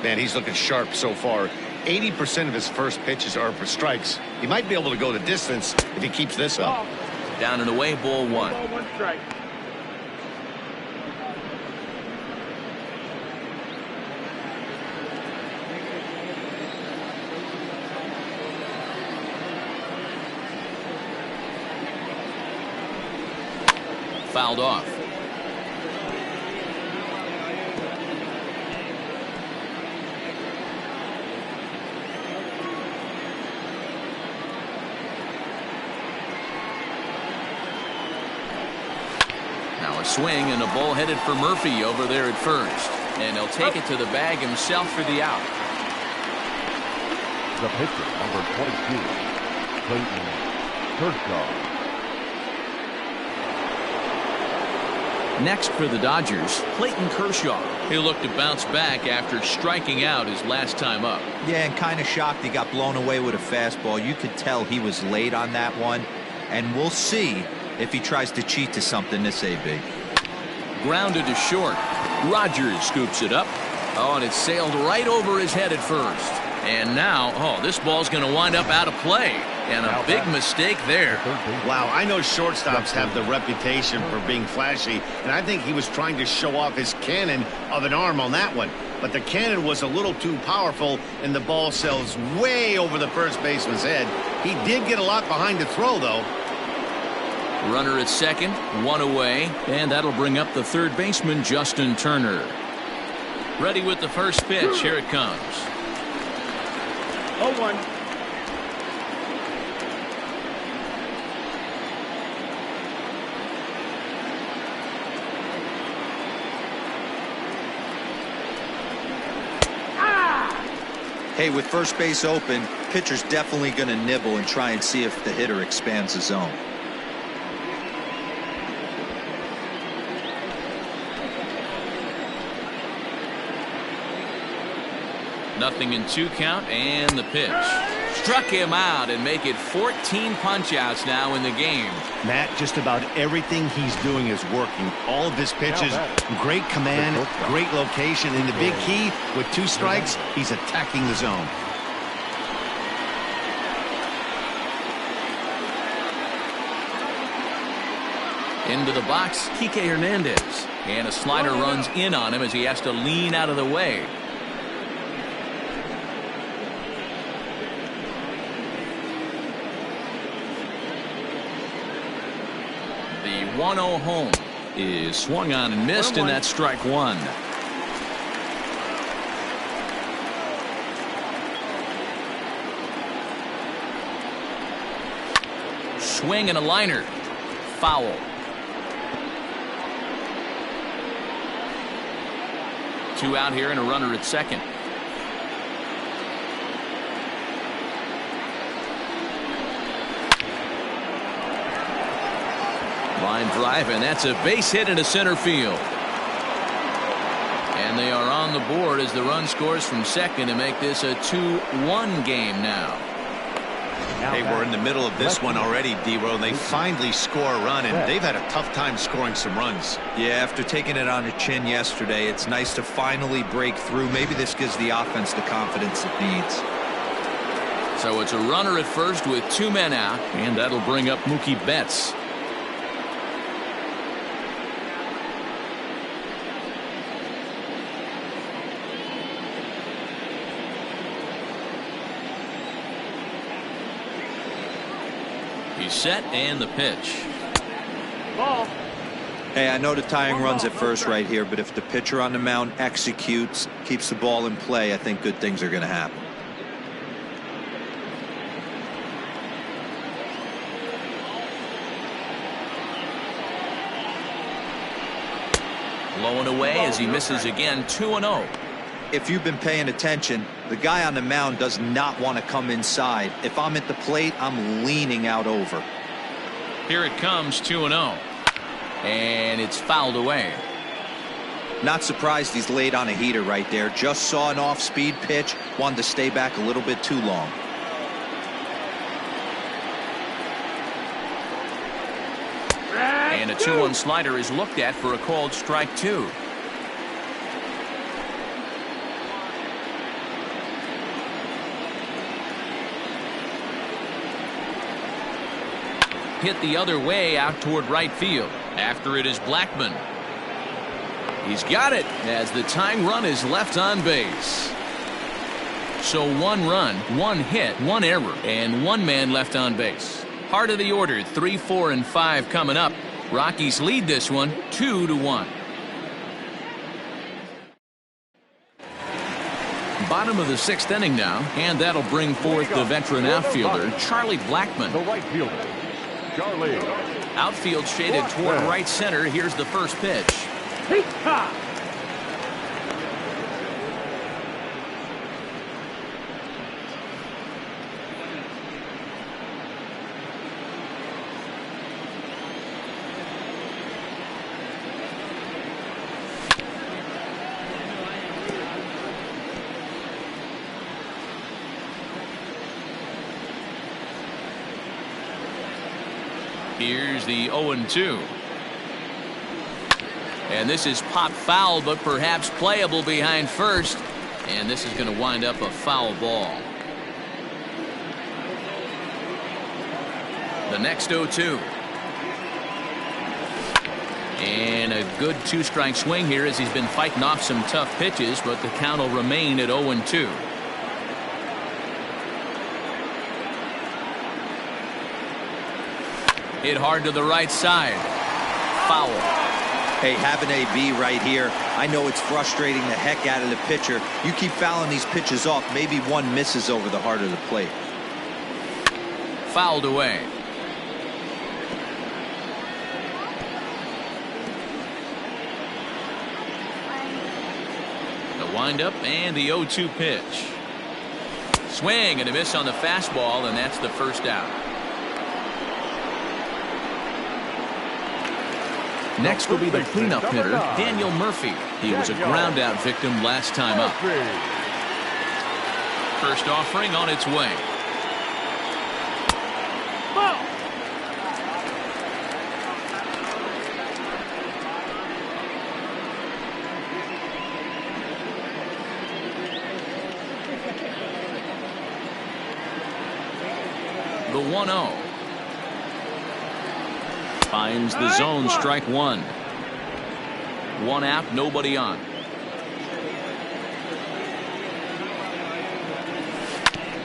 Man, he's looking sharp so far. 80% of his first pitches are for strikes. He might be able to go the distance if he keeps this up. Down and away, ball one. Ball, 1 strike. Fouled off. Now a swing and a ball headed for Murphy over there at first. And he'll take it to the bag himself for the out. The pitcher, number 22, Clayton Kershaw. Next for the Dodgers, Clayton Kershaw. He'll look to bounce back after striking out his last time up. Yeah, and kind of shocked he got blown away with a fastball. You could tell he was late on that one. And we'll see if he tries to cheat to something this AB. Grounded to short. Rogers scoops it up. Oh, and it sailed right over his head at first. And now, oh, this ball's going to wind up out of play. And a big mistake there. Wow, I know shortstops have the reputation for being flashy, and I think he was trying to show off his cannon of an arm on that one. But the cannon was a little too powerful, and the ball sails way over the first baseman's head. He did get a lot behind the throw, though. Runner at second, one away, and that'll bring up the third baseman, Justin Turner. Ready with the first pitch. Here it comes. 0-1. Hey, with first base open, pitcher's definitely going to nibble and try and see if the hitter expands the zone. 0-2 count, and the pitch. Struck him out and make it 14 punch-outs now in the game. Matt, just about everything he's doing is working. All of his pitches, great command, great location, and the big key, with 2 strikes, he's attacking the zone. Into the box, Kike Hernandez. And a slider runs in on him as he has to lean out of the way. The 1-0 home is swung on and missed, and that's strike 1. Swing and a liner. Foul. 2 out here and a runner at second. Line drive, and that's a base hit into center field. And they are on the board as the run scores from second to make this a 2-1 game now. Hey, we're in the middle of this one already, D-Row. They finally score a run, and they've had a tough time scoring some runs. Yeah, after taking it on the chin yesterday, it's nice to finally break through. Maybe this gives the offense the confidence it needs. So it's a runner at first with 2 men out, and that'll bring up Mookie Betts. He's set, and the pitch. Ball. Hey, I know the tying runs at first right here, but if the pitcher on the mound executes, keeps the ball in play, I think good things are going to happen. Low and away as he misses again. 2-0. If you've been paying attention, the guy on the mound does not want to come inside. If I'm at the plate, I'm leaning out over. Here it comes. 2-0. And it's fouled away. Not surprised he's laid on a heater right there. Just saw an off-speed pitch. Wanted to stay back a little bit too long. And a 2-1 slider is looked at for a called strike 2. Hit the other way out toward right field. After it is Blackmon. He's got it as the tying run is left on base. So 1 run, 1 hit, 1 error, and 1 man left on base. Heart of the order, 3, 4, and 5 coming up. Rockies lead this one 2-1. Bottom of the 6th inning now, and that'll bring forth the veteran outfielder Charlie Blackmon. The right fielder, Charlie. Outfield shaded toward right center. Here's the first pitch. Hey-ha! Here's the 0-2. And this is pop foul, but perhaps playable behind first. And this is going to wind up a foul ball. The next 0-2. And a good 2-strike swing here as he's been fighting off some tough pitches, but the count will remain at 0-2. Hit hard to the right side. Foul. Hey, having AB right here, I know it's frustrating the heck out of the pitcher. You keep fouling these pitches off, maybe one misses over the heart of the plate. Fouled away. The windup and the 0-2 pitch. Swing and a miss on the fastball, and that's the first out. Next will be the cleanup hitter, Daniel Murphy. He was a ground-out victim last time up. First offering on its way. Ball. The 1-0. Finds the zone, strike one. One out, nobody on.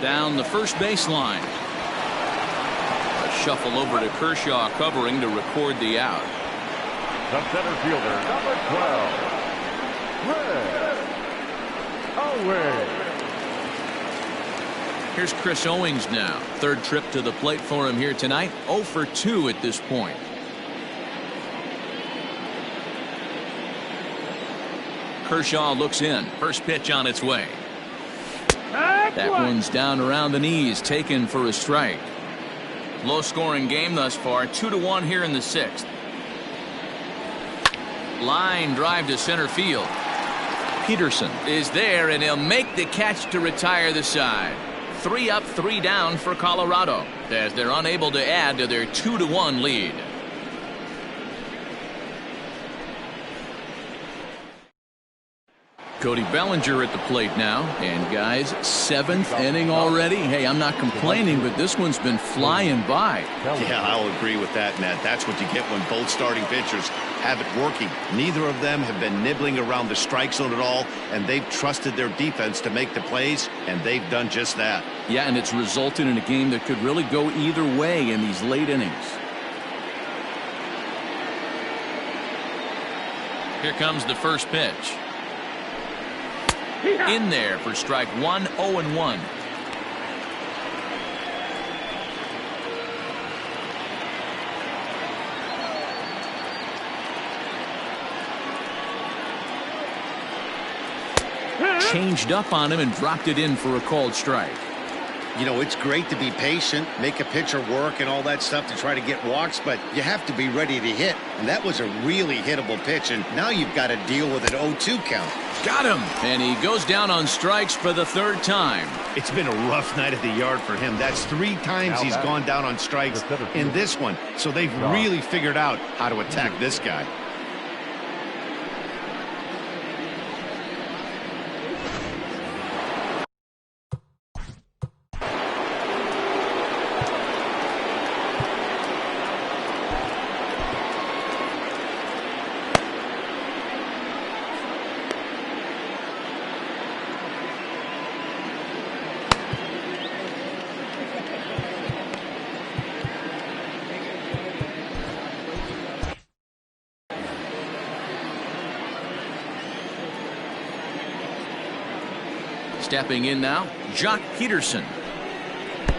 Down the first baseline. A shuffle over to Kershaw covering to record the out. The center fielder, number 12, Red. Away. Here's Chris Owings now. Third trip to the plate for him here tonight. 0 for 2 at this point. Kershaw looks in. First pitch on its way. That one's down around the knees, taken for a strike. Low scoring game thus far. 2-1 here in the 6th. Line drive to center field. Peterson is there, and he'll make the catch to retire the side. 3 up, 3 down for Colorado as they're unable to add to their 2-1 lead. Cody Bellinger at the plate now. And guys, 7th inning already. Hey, I'm not complaining, but this one's been flying by. Yeah, I'll agree with that, Matt. That's what you get when both starting pitchers have it working. Neither of them have been nibbling around the strike zone at all, and they've trusted their defense to make the plays, and they've done just that. Yeah, and it's resulted in a game that could really go either way in these late innings. Here comes the first pitch. In there for strike one. 0-1. Changed up on him and dropped it in for a called strike. You know, it's great to be patient, make a pitcher work and all that stuff to try to get walks, but you have to be ready to hit. And that was a really hittable pitch, and now you've got to deal with an 0-2 count. Got him! And he goes down on strikes for the 3rd time. It's been a rough night at the yard for him. That's 3 times he's gone down on strikes in this one. So they've really figured out how to attack this guy. Stepping in now, Jock Peterson.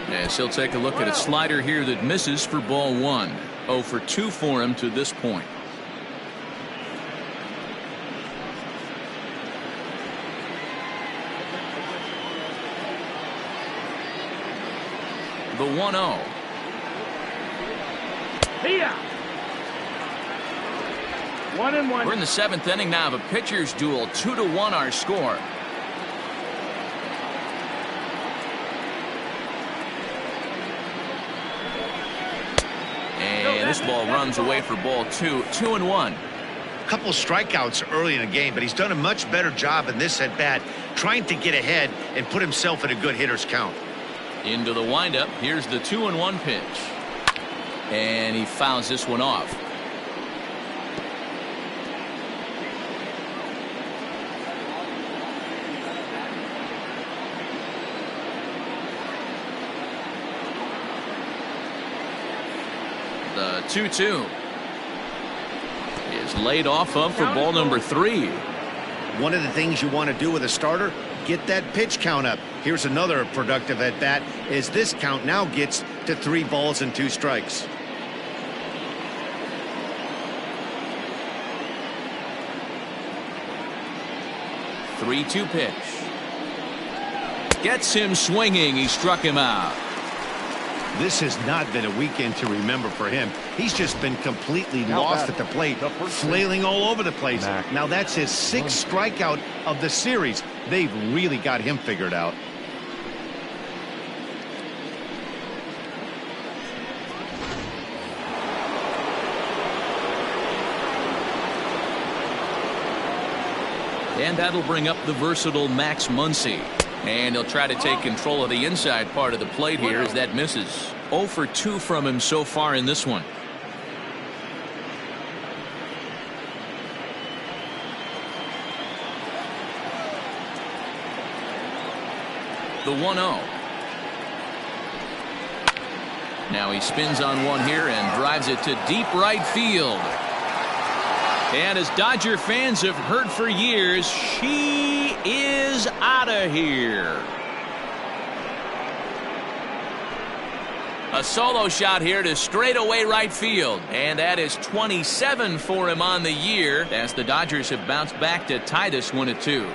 As he'll take a look at a slider here that misses for ball 1. 0 for 2 for him to this point. The 1-0. Here. 1-1. We're in the 7th inning now of a pitcher's duel. 2-1 our score. And this ball runs away for ball 2. 2-1. A couple strikeouts early in the game, but he's done a much better job in this at bat, trying to get ahead and put himself in a good hitter's count. Into the windup. Here's the 2-1 pitch. And he fouls this one off. The 2-2 is laid off of for ball number 3. One of the things you want to do with a starter, get that pitch count up. Here's another productive at bat as this count now gets to 3 balls and 2 strikes. The 3-2 pitch. Gets him swinging. He struck him out. This has not been a weekend to remember for him. He's just been completely lost at the plate, flailing all over the place. Now that's his 6th strikeout of the series. They've really got him figured out. And that'll bring up the versatile Max Muncy. And he'll try to take control of the inside part of the plate here as that misses. 0 for 2 from him so far in this one. The 1-0. Now he spins on one here and drives it to deep right field. And as Dodger fans have heard for years, she is out of here. A solo shot here to straightaway right field. And that is 27 for him on the year as the Dodgers have bounced back to tie this one at 2.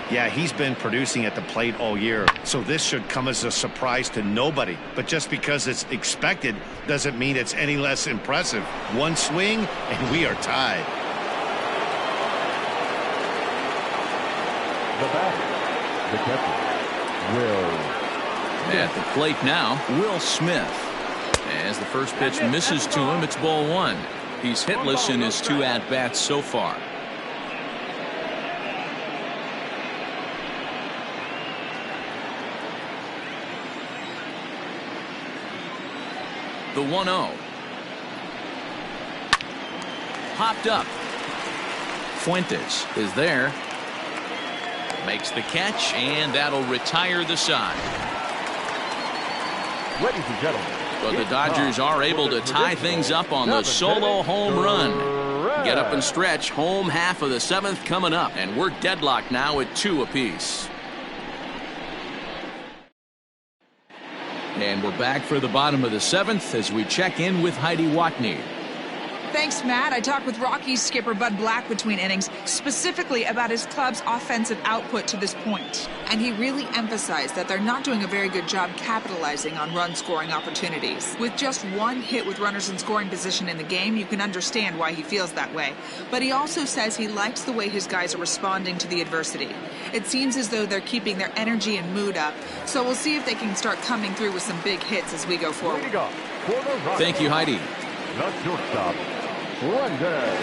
Yeah, he's been producing at the plate all year, so this should come as a surprise to nobody. But just because it's expected doesn't mean it's any less impressive. One swing, and we are tied. The batter, the catcher, Will. At the plate now, Will Smith. As the first pitch misses to him, it's ball 1. He's hitless in his 2 at-bats so far. The 1-0. Popped up. Fuentes is there. Makes the catch, and that'll retire the side. Ladies and gentlemen. But the Dodgers are able to tie things up on the solo home run. Get up and stretch. Home half of the 7th coming up, and we're deadlocked now at 2 apiece. And we're back for the bottom of the 7th as we check in with Heidi Watney. Thanks, Matt. I talked with Rockies skipper Bud Black between innings, specifically about his club's offensive output to this point. And he really emphasized that they're not doing a very good job capitalizing on run-scoring opportunities. With just 1 hit with runners in scoring position in the game, you can understand why he feels that way. But he also says he likes the way his guys are responding to the adversity. It seems as though they're keeping their energy and mood up, so we'll see if they can start coming through with some big hits as we go forward. Thank you, Heidi. The shortstop, Brendan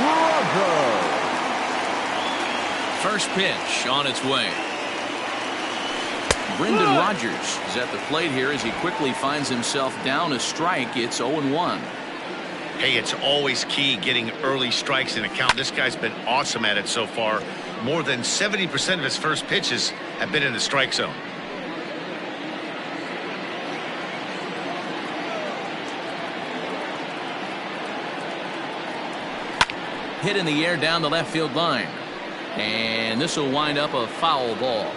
Rodgers. First pitch on its way. Brendan Rodgers is at the plate here as he quickly finds himself down a strike. It's 0-1. Hey, it's always key getting early strikes in a count. This guy's been awesome at it so far. More than 70% of his first pitches have been in the strike zone. Hit in the air down the left field line. And this will wind up a foul ball.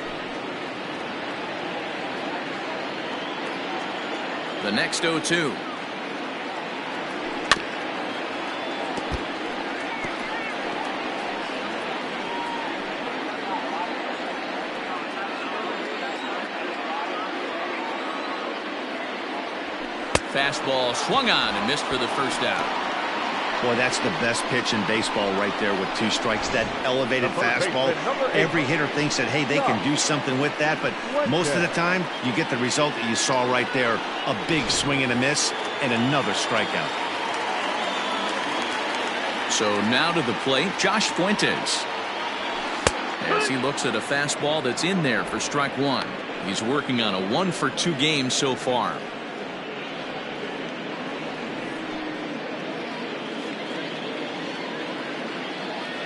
The next 0-2. Fastball swung on and missed for the first out. Boy, that's the best pitch in baseball right there with 2 strikes. That elevated fastball. Every hitter thinks that, hey, they can do something with that. But most of the time, you get the result that you saw right there. A big swing and a miss and another strikeout. So now to the plate, Josh Fuentes. As he looks at a fastball that's in there for strike 1. He's working on a 1-for-2 game so far.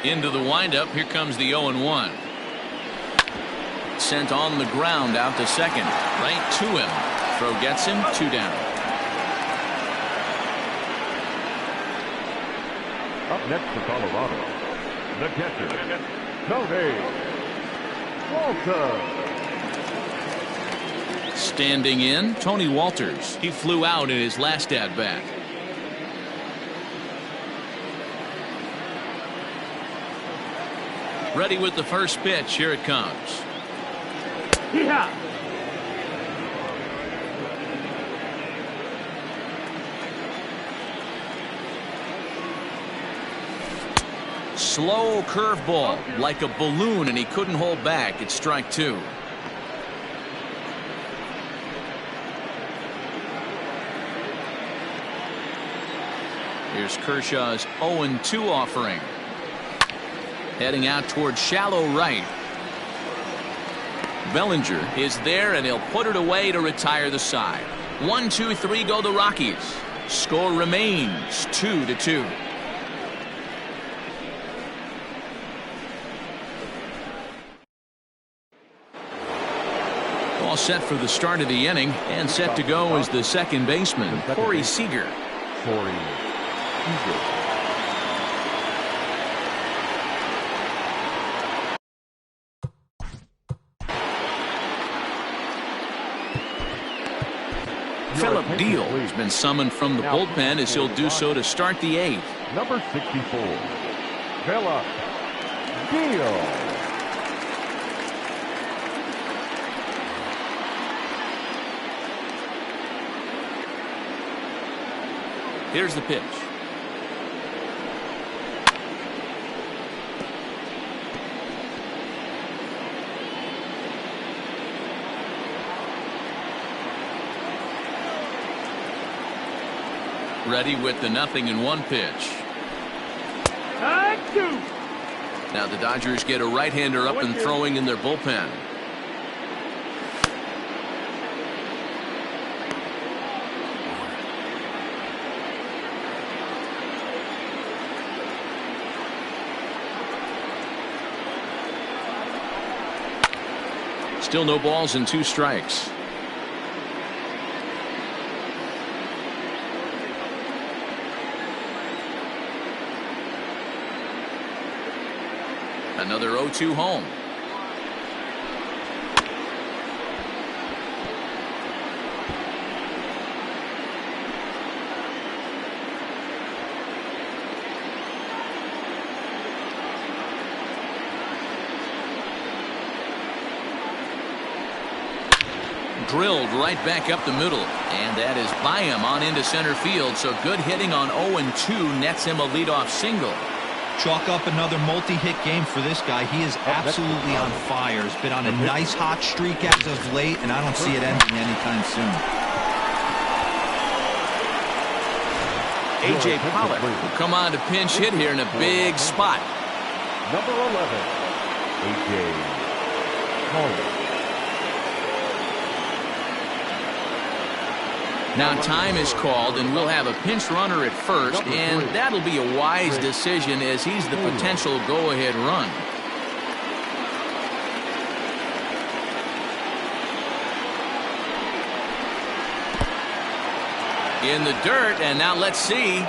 Into the windup. Here comes the 0-1. Sent on the ground out to second. Right to him. Throw gets him. 2 down. Up next for Colorado, the catcher, Tony Walters. Standing in, Tony Walters. He flew out in his last at-bat. Ready with the first pitch. Here it comes. Yeah. Slow curveball like a balloon, and he couldn't hold back. It's strike 2. Here's Kershaw's 0-2 offering. Heading out towards shallow right. Bellinger is there, and he'll put it away to retire the side. 1, 2, 3 go the Rockies. Score remains 2-2. All set for the start of the inning, and set to go is the second baseman, Corey Seager. Philip Deal has been summoned from the bullpen as he'll do so to start the eighth. Number 64, Philip Deal. Here's the pitch. Ready with the 0-1 pitch. Now the Dodgers get a right-hander up and throwing in their bullpen. Still no balls and 2 strikes. Another 0-2 home. Drilled right back up the middle, and that is by him on into center field. So good hitting on 0-2 nets him a leadoff single. Chalk up another multi-hit game for this guy. He is absolutely on fire. He's been on a nice hot streak as of late, and I don't see it ending anytime soon. A.J. Pollock will come on to pinch hit here in a big spot. Number 11, A.J. Pollock. Now time is called, and we'll have a pinch runner at first, and that'll be a wise decision as he's the potential go-ahead run. In the dirt, and now let's see.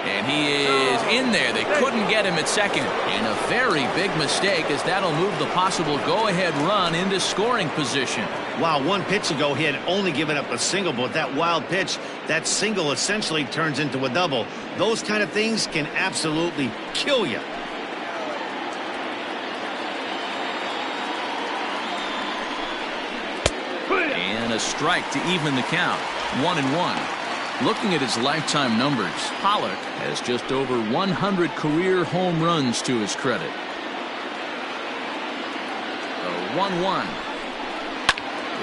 And he is in there. They couldn't get him at second. And a very big mistake, as that'll move the possible go-ahead run into scoring position. Wow, 1 pitch ago he had only given up a single, but that wild pitch, that single essentially turns into a double. Those kind of things can absolutely kill you. And a strike to even the count. 1-1. Looking at his lifetime numbers, Pollock has just over 100 career home runs to his credit. The 1-1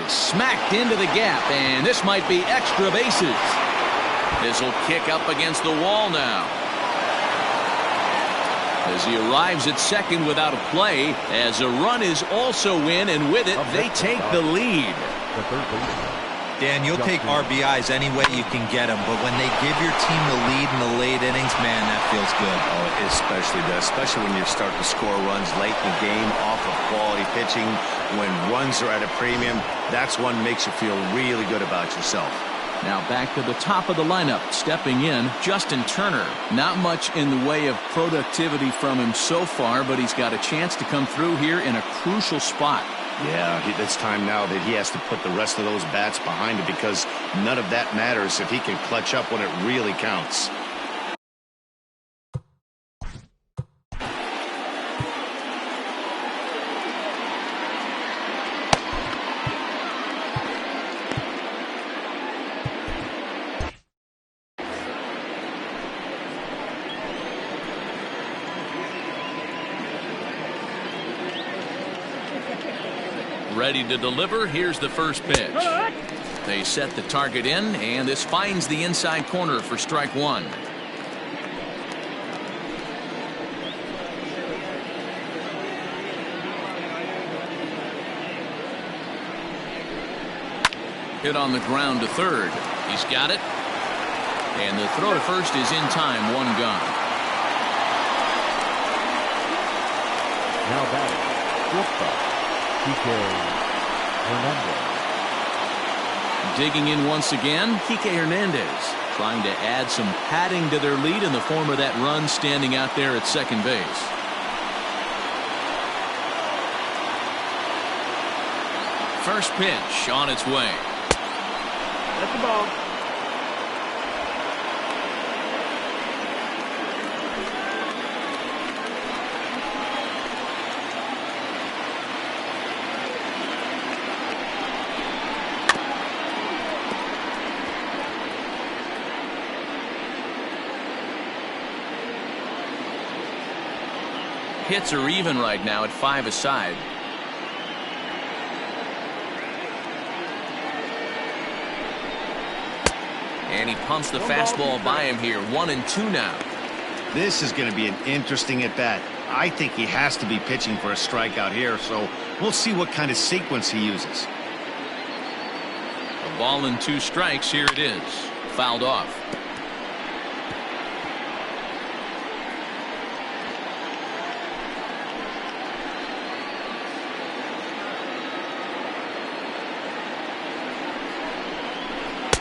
is smacked into the gap, and this might be extra bases. This will kick up against the wall now. As he arrives at second without a play, as a run is also in, and with it, they take the lead. The third baseman. Dan, you'll take RBIs any way you can get them, but when they give your team the lead in the late innings, man, that feels good. Oh, it especially does, especially when you start to score runs late in the game off of quality pitching. When runs are at a premium, that's one makes you feel really good about yourself. Now back to the top of the lineup, stepping in, Justin Turner. Not much in the way of productivity from him so far, but he's got a chance to come through here in a crucial spot. Yeah, it's time now that he has to put the rest of those bats behind it, because none of that matters if he can clutch up when it really counts. Ready to deliver. Here's the first pitch. They set the target in, and this finds the inside corner for strike 1. Hit on the ground to third. He's got it. And the throw to first is in time. One gone. Now batting, shortstop, Kike Hernandez. Digging in once again, Kike Hernandez trying to add some padding to their lead in the form of that run standing out there at second base. First pitch on its way. That's the ball. Hits are even right now at 5 aside. And he pumps the fastball by him here. 1-2 now. This is going to be an interesting at bat. I think he has to be pitching for a strikeout here, so we'll see what kind of sequence he uses. A ball and 2 strikes. Here it is. Fouled off.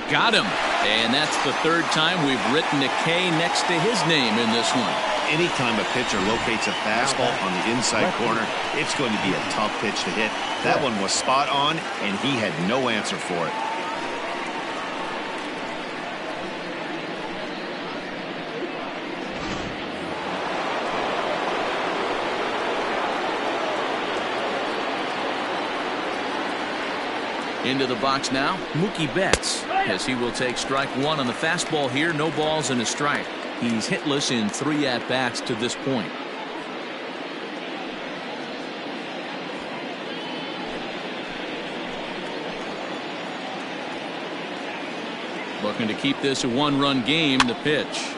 Got him. And that's the third time we've written a K next to his name in this one. Anytime a pitcher locates a fastball on the inside corner, it's going to be a tough pitch to hit. That one was spot on, and he had no answer for it. Into the box now, Mookie Betts, as he will take strike 1 on the fastball here. No balls and a strike. He's hitless in 3 at-bats to this point. Looking to keep this a 1-run game. The pitch.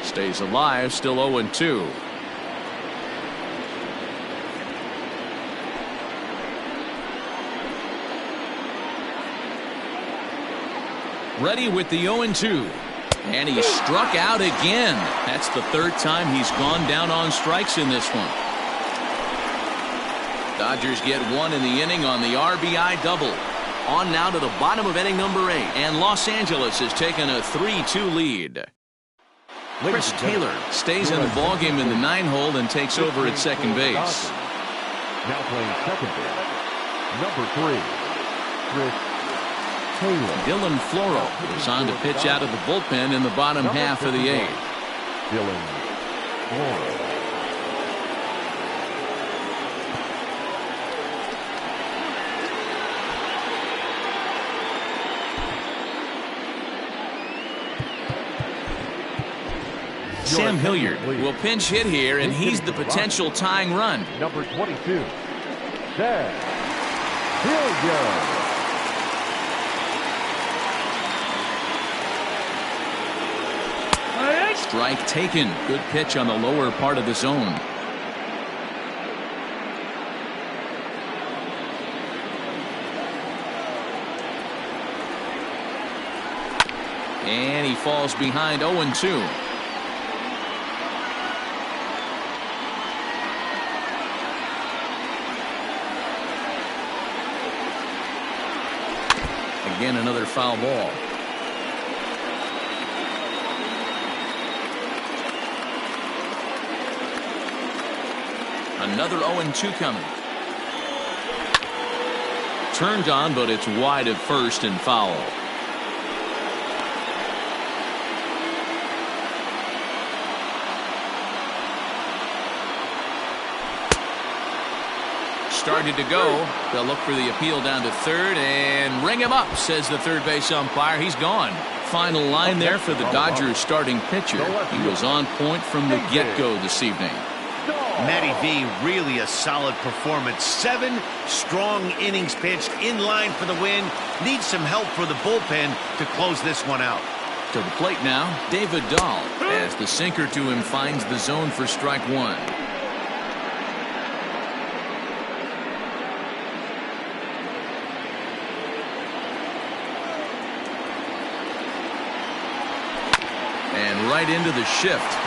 Stays alive, still 0-2. Ready with the 0-2. And he struck out again. That's the third time he's gone down on strikes in this one. Dodgers get 1 in the inning on the RBI double. On now to the bottom of inning number 8. And Los Angeles has taken a 3-2 lead. Chris Taylor stays in the ballgame in the 9-hole and takes over at second base. Now playing second base, number 3, Chris Taylor. Dylan Floro is on to pitch out of the bullpen in the bottom half of the 8th. Dylan Floro. Sam Hilliard will pinch hit here, and he's the potential tying run. Number 22, Sam Hilliard. Strike taken. Good pitch on the lower part of the zone. And he falls behind 0-2. Again, another foul ball. Another 0-2 coming. Turned on, but it's wide at first and foul. Started to go. They'll look for the appeal down to third and ring him up, says the third base umpire. He's gone. Final line there for the Dodgers starting pitcher. He was on point from the get-go this evening. Matty V, really a solid performance. 7 strong innings pitched, in line for the win. Needs some help for the bullpen to close this one out. To the plate now, David Dahl, as the sinker to him finds the zone for strike 1. And right into the shift.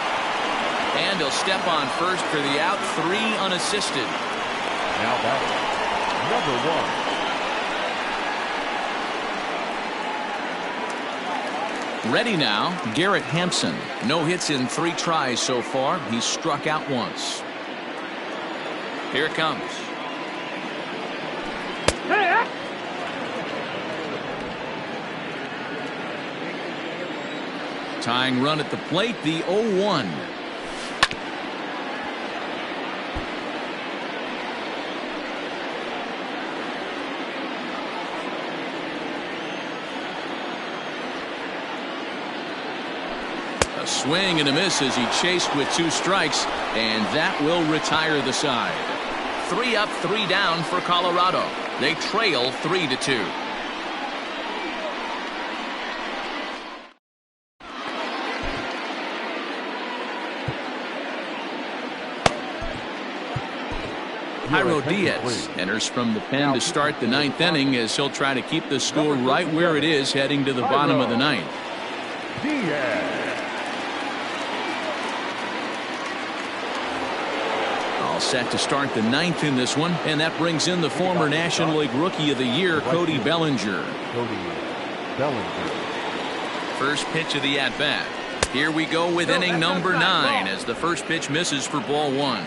And he'll step on first for the out. 3 unassisted. Now batting, number 1. Ready now, Garrett Hampson. No hits in 3 tries so far. He's struck out once. Here it comes. Tying run at the plate, the 0-1. A swing and a miss as he chased with 2 strikes, and that will retire the side. 3 up, 3 down for Colorado. They trail 3-2. Jairo Diaz enters from the pen to start the 9th inning as he'll try to keep the score right where it is heading to the bottom of the 9th. All set to start the 9th in this one, and that brings in the former National League Rookie of the Year, Cody Bellinger. First pitch of the at-bat. Here we go with inning number 9 as the first pitch misses for ball 1.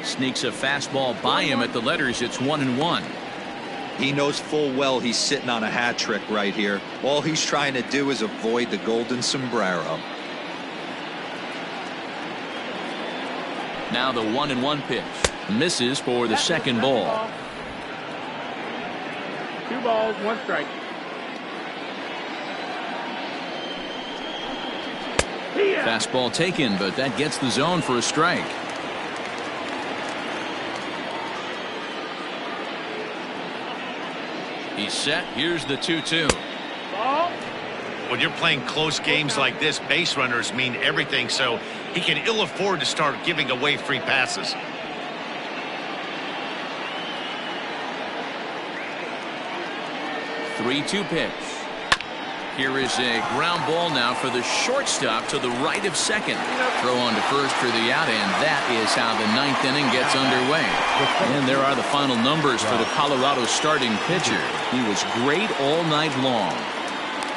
Sneaks a fastball by him at the letters. It's 1-1. He knows full well he's sitting on a hat trick right here. All he's trying to do is avoid the golden sombrero. Now the 1-1 pitch. Misses for the second ball. 2 balls, 1 strike. Fastball taken, but that gets the zone for a strike. He's set. Here's the 2-2. When you're playing close games like this, base runners mean everything, so he can ill afford to start giving away free passes. Three-two pitch. Here is a ground ball now for the shortstop to the right of second. Throw on to first for the out, and that is how the 9th inning gets underway. And there are the final numbers for the Colorado starting pitcher. He was great all night long.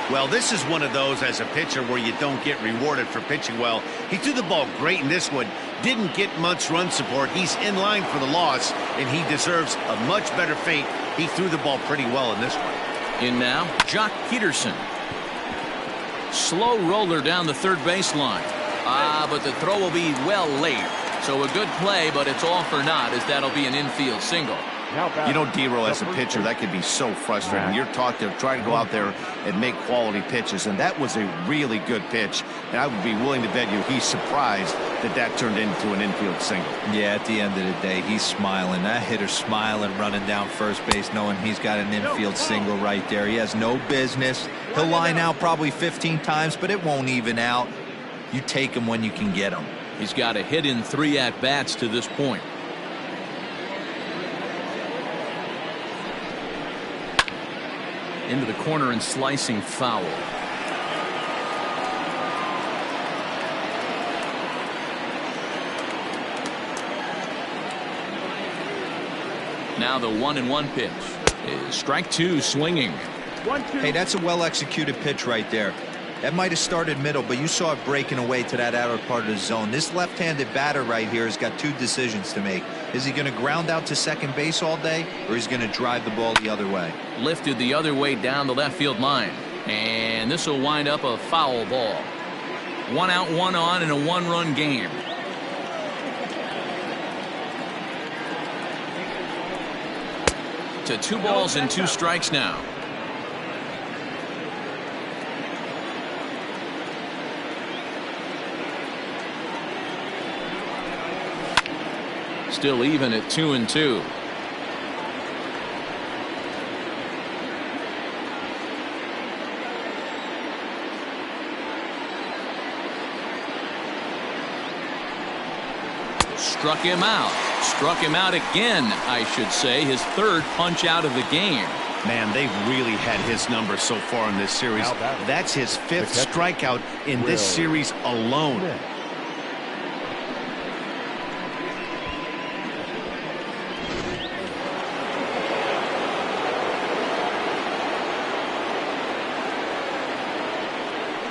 Well, this is one of those as a pitcher where you don't get rewarded for pitching well. He threw the ball great in this one. Didn't get much run support. He's in line for the loss, and he deserves a much better fate. He threw the ball pretty well in this one. In now, Jock Peterson. Slow roller down the third baseline. But the throw will be well late. So a good play, but it's all for naught as that'll be an infield single. You know, D-Roll, as a pitcher, that can be so frustrating. You're taught to try to go out there and make quality pitches, and that was a really good pitch. And I would be willing to bet you he's surprised that that turned into an infield single. Yeah, at the end of the day, he's smiling. That hitter's smiling, running down first base, knowing he's got an infield single right there. He has no business. He'll line out probably 15 times, but it won't even out. You take him when you can get him. He's got a hit in 3 at-bats to this point. Into the corner and slicing foul. Now the 1-1 pitch is strike 2 swinging. 1-2. Hey, that's a well-executed pitch right there. That might have started middle, but you saw it breaking away to that outer part of the zone. This left-handed batter right here has got 2 decisions to make. Is he going to ground out to second base all day, or is he going to drive the ball the other way? Lifted the other way down the left field line. And this will wind up a foul ball. 1 out, 1 on in a 1-run game. To 2 balls and 2 strikes now. Still even at 2-2. Struck him out. Struck him out again, I should say. His third punch out of the game. Man, they've really had his number so far in this series. That's his fifth strikeout in this series alone.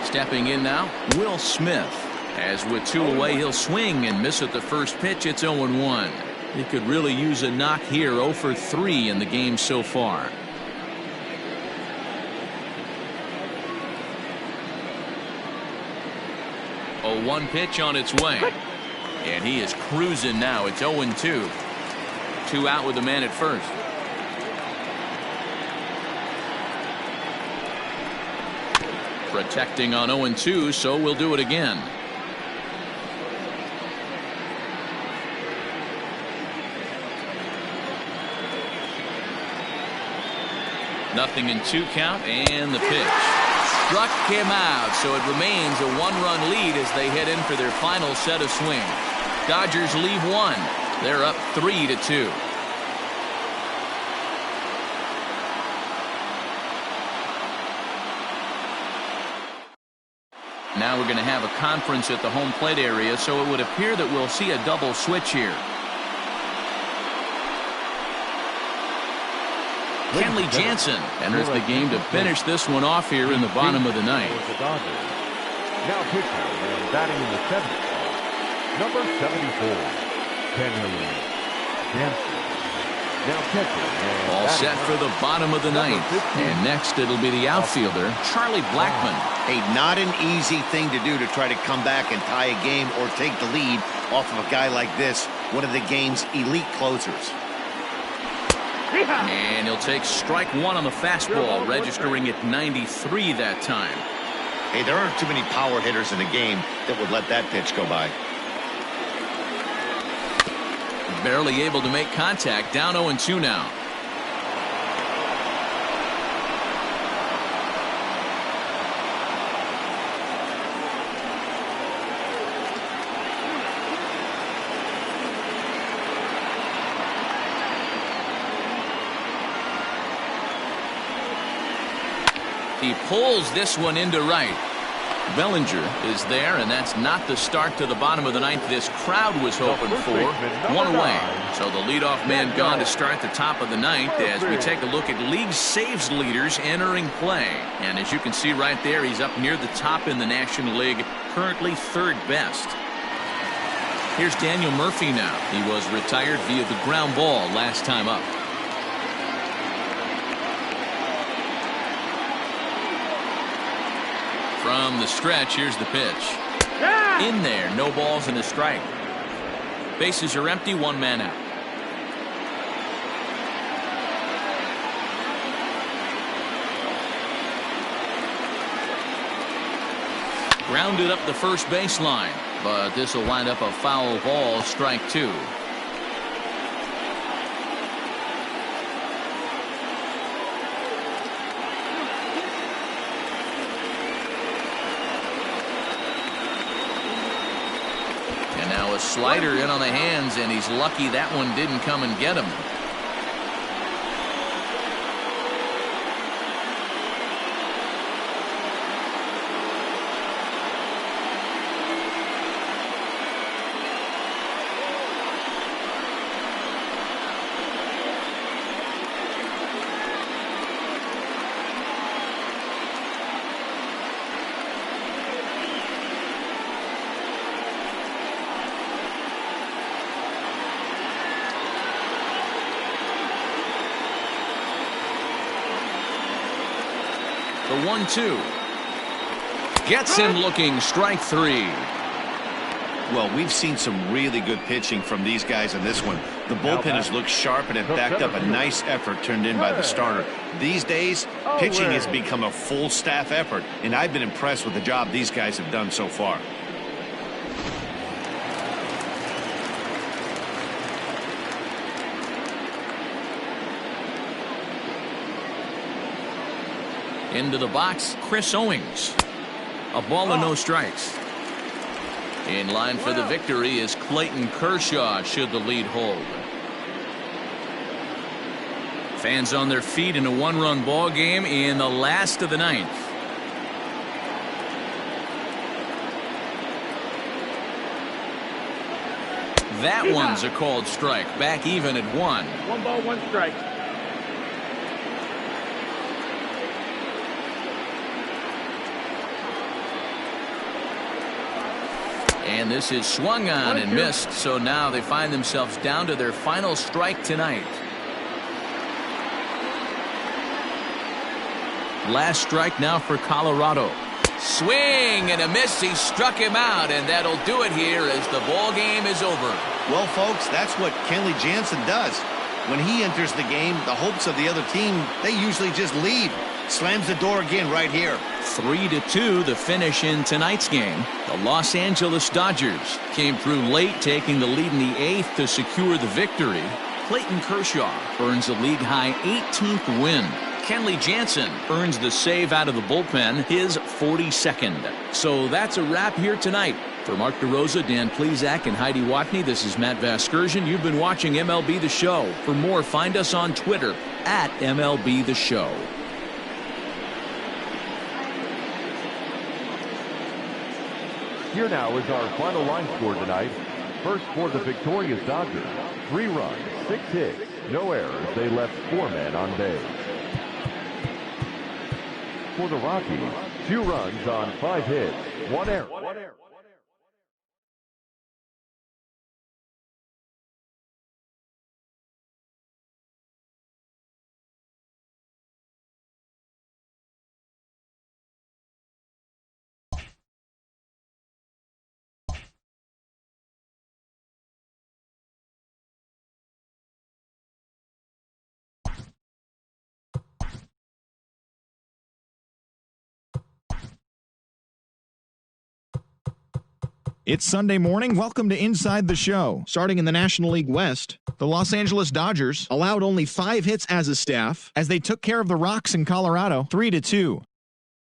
Stepping in now, Will Smith. As with 2 away, he'll swing and miss at the first pitch. It's 0-1. He could really use a knock here. 0 for 3 in the game so far. 0-1 pitch on its way. And he is cruising now. It's 0-2. 2 out with the man at first. Protecting on 0-2, so we'll do it again. Nothing in 2 count, and the pitch. Struck him out, so it remains a 1-run lead as they head in for their final set of swings. Dodgers leave 1. They're up 3-2. Now we're going to have a conference at the home plate area, so it would appear that we'll see a double switch here. Kenley Jansen enters the game to finish this one off here in the bottom of the ninth. Now pitching and batting in the 7th spot, number 74, Kenley Jansen. Now catching. All set for the bottom of the ninth. And next it'll be the outfielder, Charlie Blackmon. Hey, not an easy thing to do to try to come back and tie a game or take the lead off of a guy like this, one of the game's elite closers. And he'll take strike 1 on the fastball, registering at 93 that time. Hey, there aren't too many power hitters in the game that would let that pitch go by. Barely able to make contact. Down 0-2 now. He pulls this one into right. Bellinger is there, and that's not the start to the bottom of the ninth this crowd was hoping for. 1 away. So the leadoff man gone to start the top of the ninth as we take a look at league saves leaders entering play. And as you can see right there, he's up near the top in the National League, currently 3rd best. Here's Daniel Murphy now. He was retired via the ground ball last time up. From the stretch, here's the pitch. In there, no balls and a strike. Bases are empty, 1 man out. Grounded up the first baseline, but this will wind up a foul ball, strike 2. Slider in on the hands, and he's lucky that one didn't come and get him. The 1-2. Gets him looking, strike 3. Well, we've seen some really good pitching from these guys in this one. The bullpen has looked sharp and it backed up a nice effort turned in by the starter. These days, pitching has become a full staff effort, and I've been impressed with the job these guys have done so far. Into the box, Chris Owings. A ball and no strikes. In line for the victory is Clayton Kershaw, should the lead hold. Fans on their feet in a one-run ball game in the last of the ninth. That one's a called strike. Back even at 1. 1 ball, 1 strike. And this is swung on and missed, so now they find themselves down to their final strike tonight. Last strike now for Colorado. Swing and a miss. He struck him out, and that'll do it here as the ball game is over. Well, folks, that's what Kenley Jansen does. When he enters the game, the hopes of the other team, they usually just leave. Slams the door again right here. 3-2 the finish in tonight's game. The Los Angeles Dodgers came through late, taking the lead in the 8th to secure the victory. Clayton Kershaw earns a league-high 18th win. Kenley Jansen earns the save out of the bullpen, his 42nd. So that's a wrap here tonight. For Mark DeRosa, Dan Plesac, and Heidi Watney, this is Matt Vasgersian. You've been watching MLB The Show. For more, find us on Twitter at MLB The Show. Here now is our final line score tonight. First for the victorious Dodgers, 3 runs, 6 hits, no errors. They left 4 men on base. For the Rockies, 2 runs on 5 hits, 1 error. It's Sunday morning. Welcome to Inside the Show. Starting in the National League West, the Los Angeles Dodgers allowed only 5 hits as a staff as they took care of the Rocks in Colorado 3-2.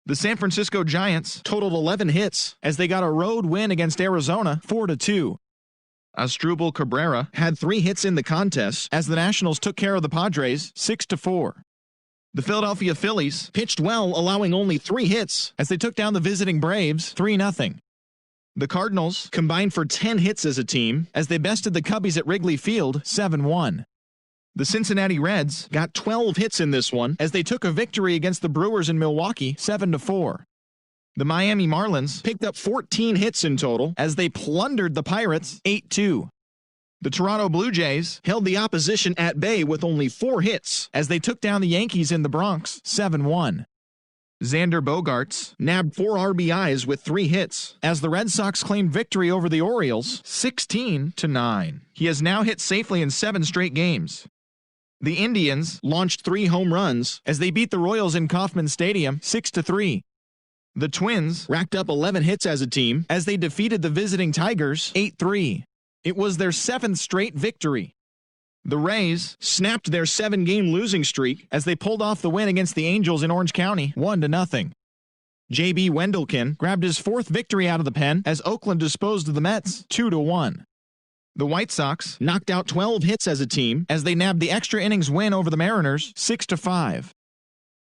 The San Francisco Giants totaled 11 hits as they got a road win against Arizona 4-2. Asdrubal Cabrera had 3 hits in the contest as the Nationals took care of the Padres 6-4. The Philadelphia Phillies pitched well, allowing only 3 hits as they took down the visiting Braves 3-0. The Cardinals combined for 10 hits as a team as they bested the Cubbies at Wrigley Field 7-1. The Cincinnati Reds got 12 hits in this one as they took a victory against the Brewers in Milwaukee 7-4. The Miami Marlins picked up 14 hits in total as they plundered the Pirates 8-2. The Toronto Blue Jays held the opposition at bay with only 4 hits as they took down the Yankees in the Bronx 7-1. Xander Bogaerts nabbed 4 RBIs with 3 hits as the Red Sox claimed victory over the Orioles 16-9. He has now hit safely in 7 straight games. The Indians launched 3 home runs as they beat the Royals in Kauffman Stadium 6-3. The Twins racked up 11 hits as a team as they defeated the visiting Tigers 8-3. It was their 7th straight victory. The Rays snapped their 7-game losing streak as they pulled off the win against the Angels in Orange County 1-0. J.B. Wendelken grabbed his 4th victory out of the pen as Oakland disposed of the Mets 2-1. The White Sox knocked out 12 hits as a team as they nabbed the extra innings win over the Mariners 6-5.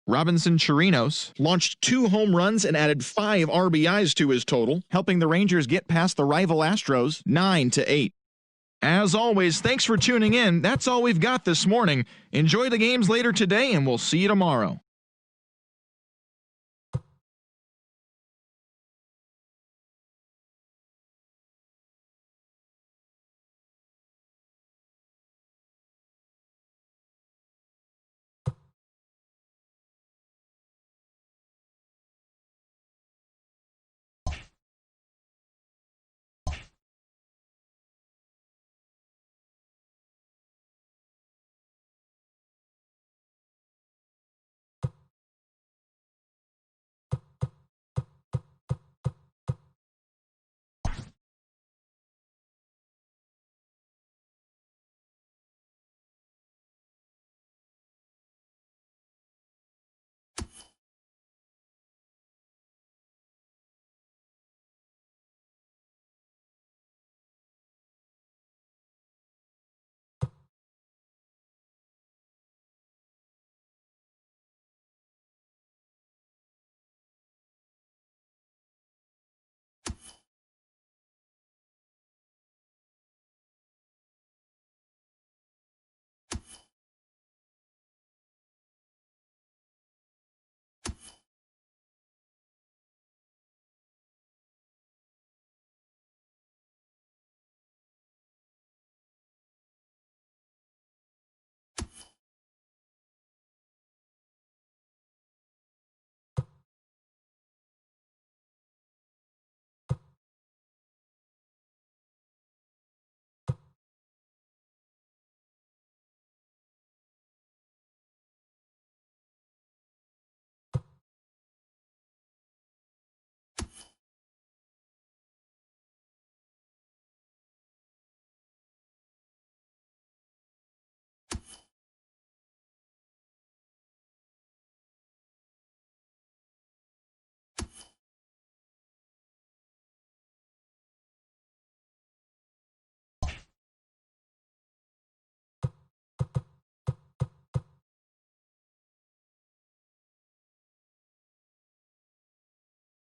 Robinson Chirinos launched 2 home runs and added 5 RBIs to his total, helping the Rangers get past the rival Astros 9-8. As always, thanks for tuning in. That's all we've got this morning. Enjoy the games later today, and we'll see you tomorrow.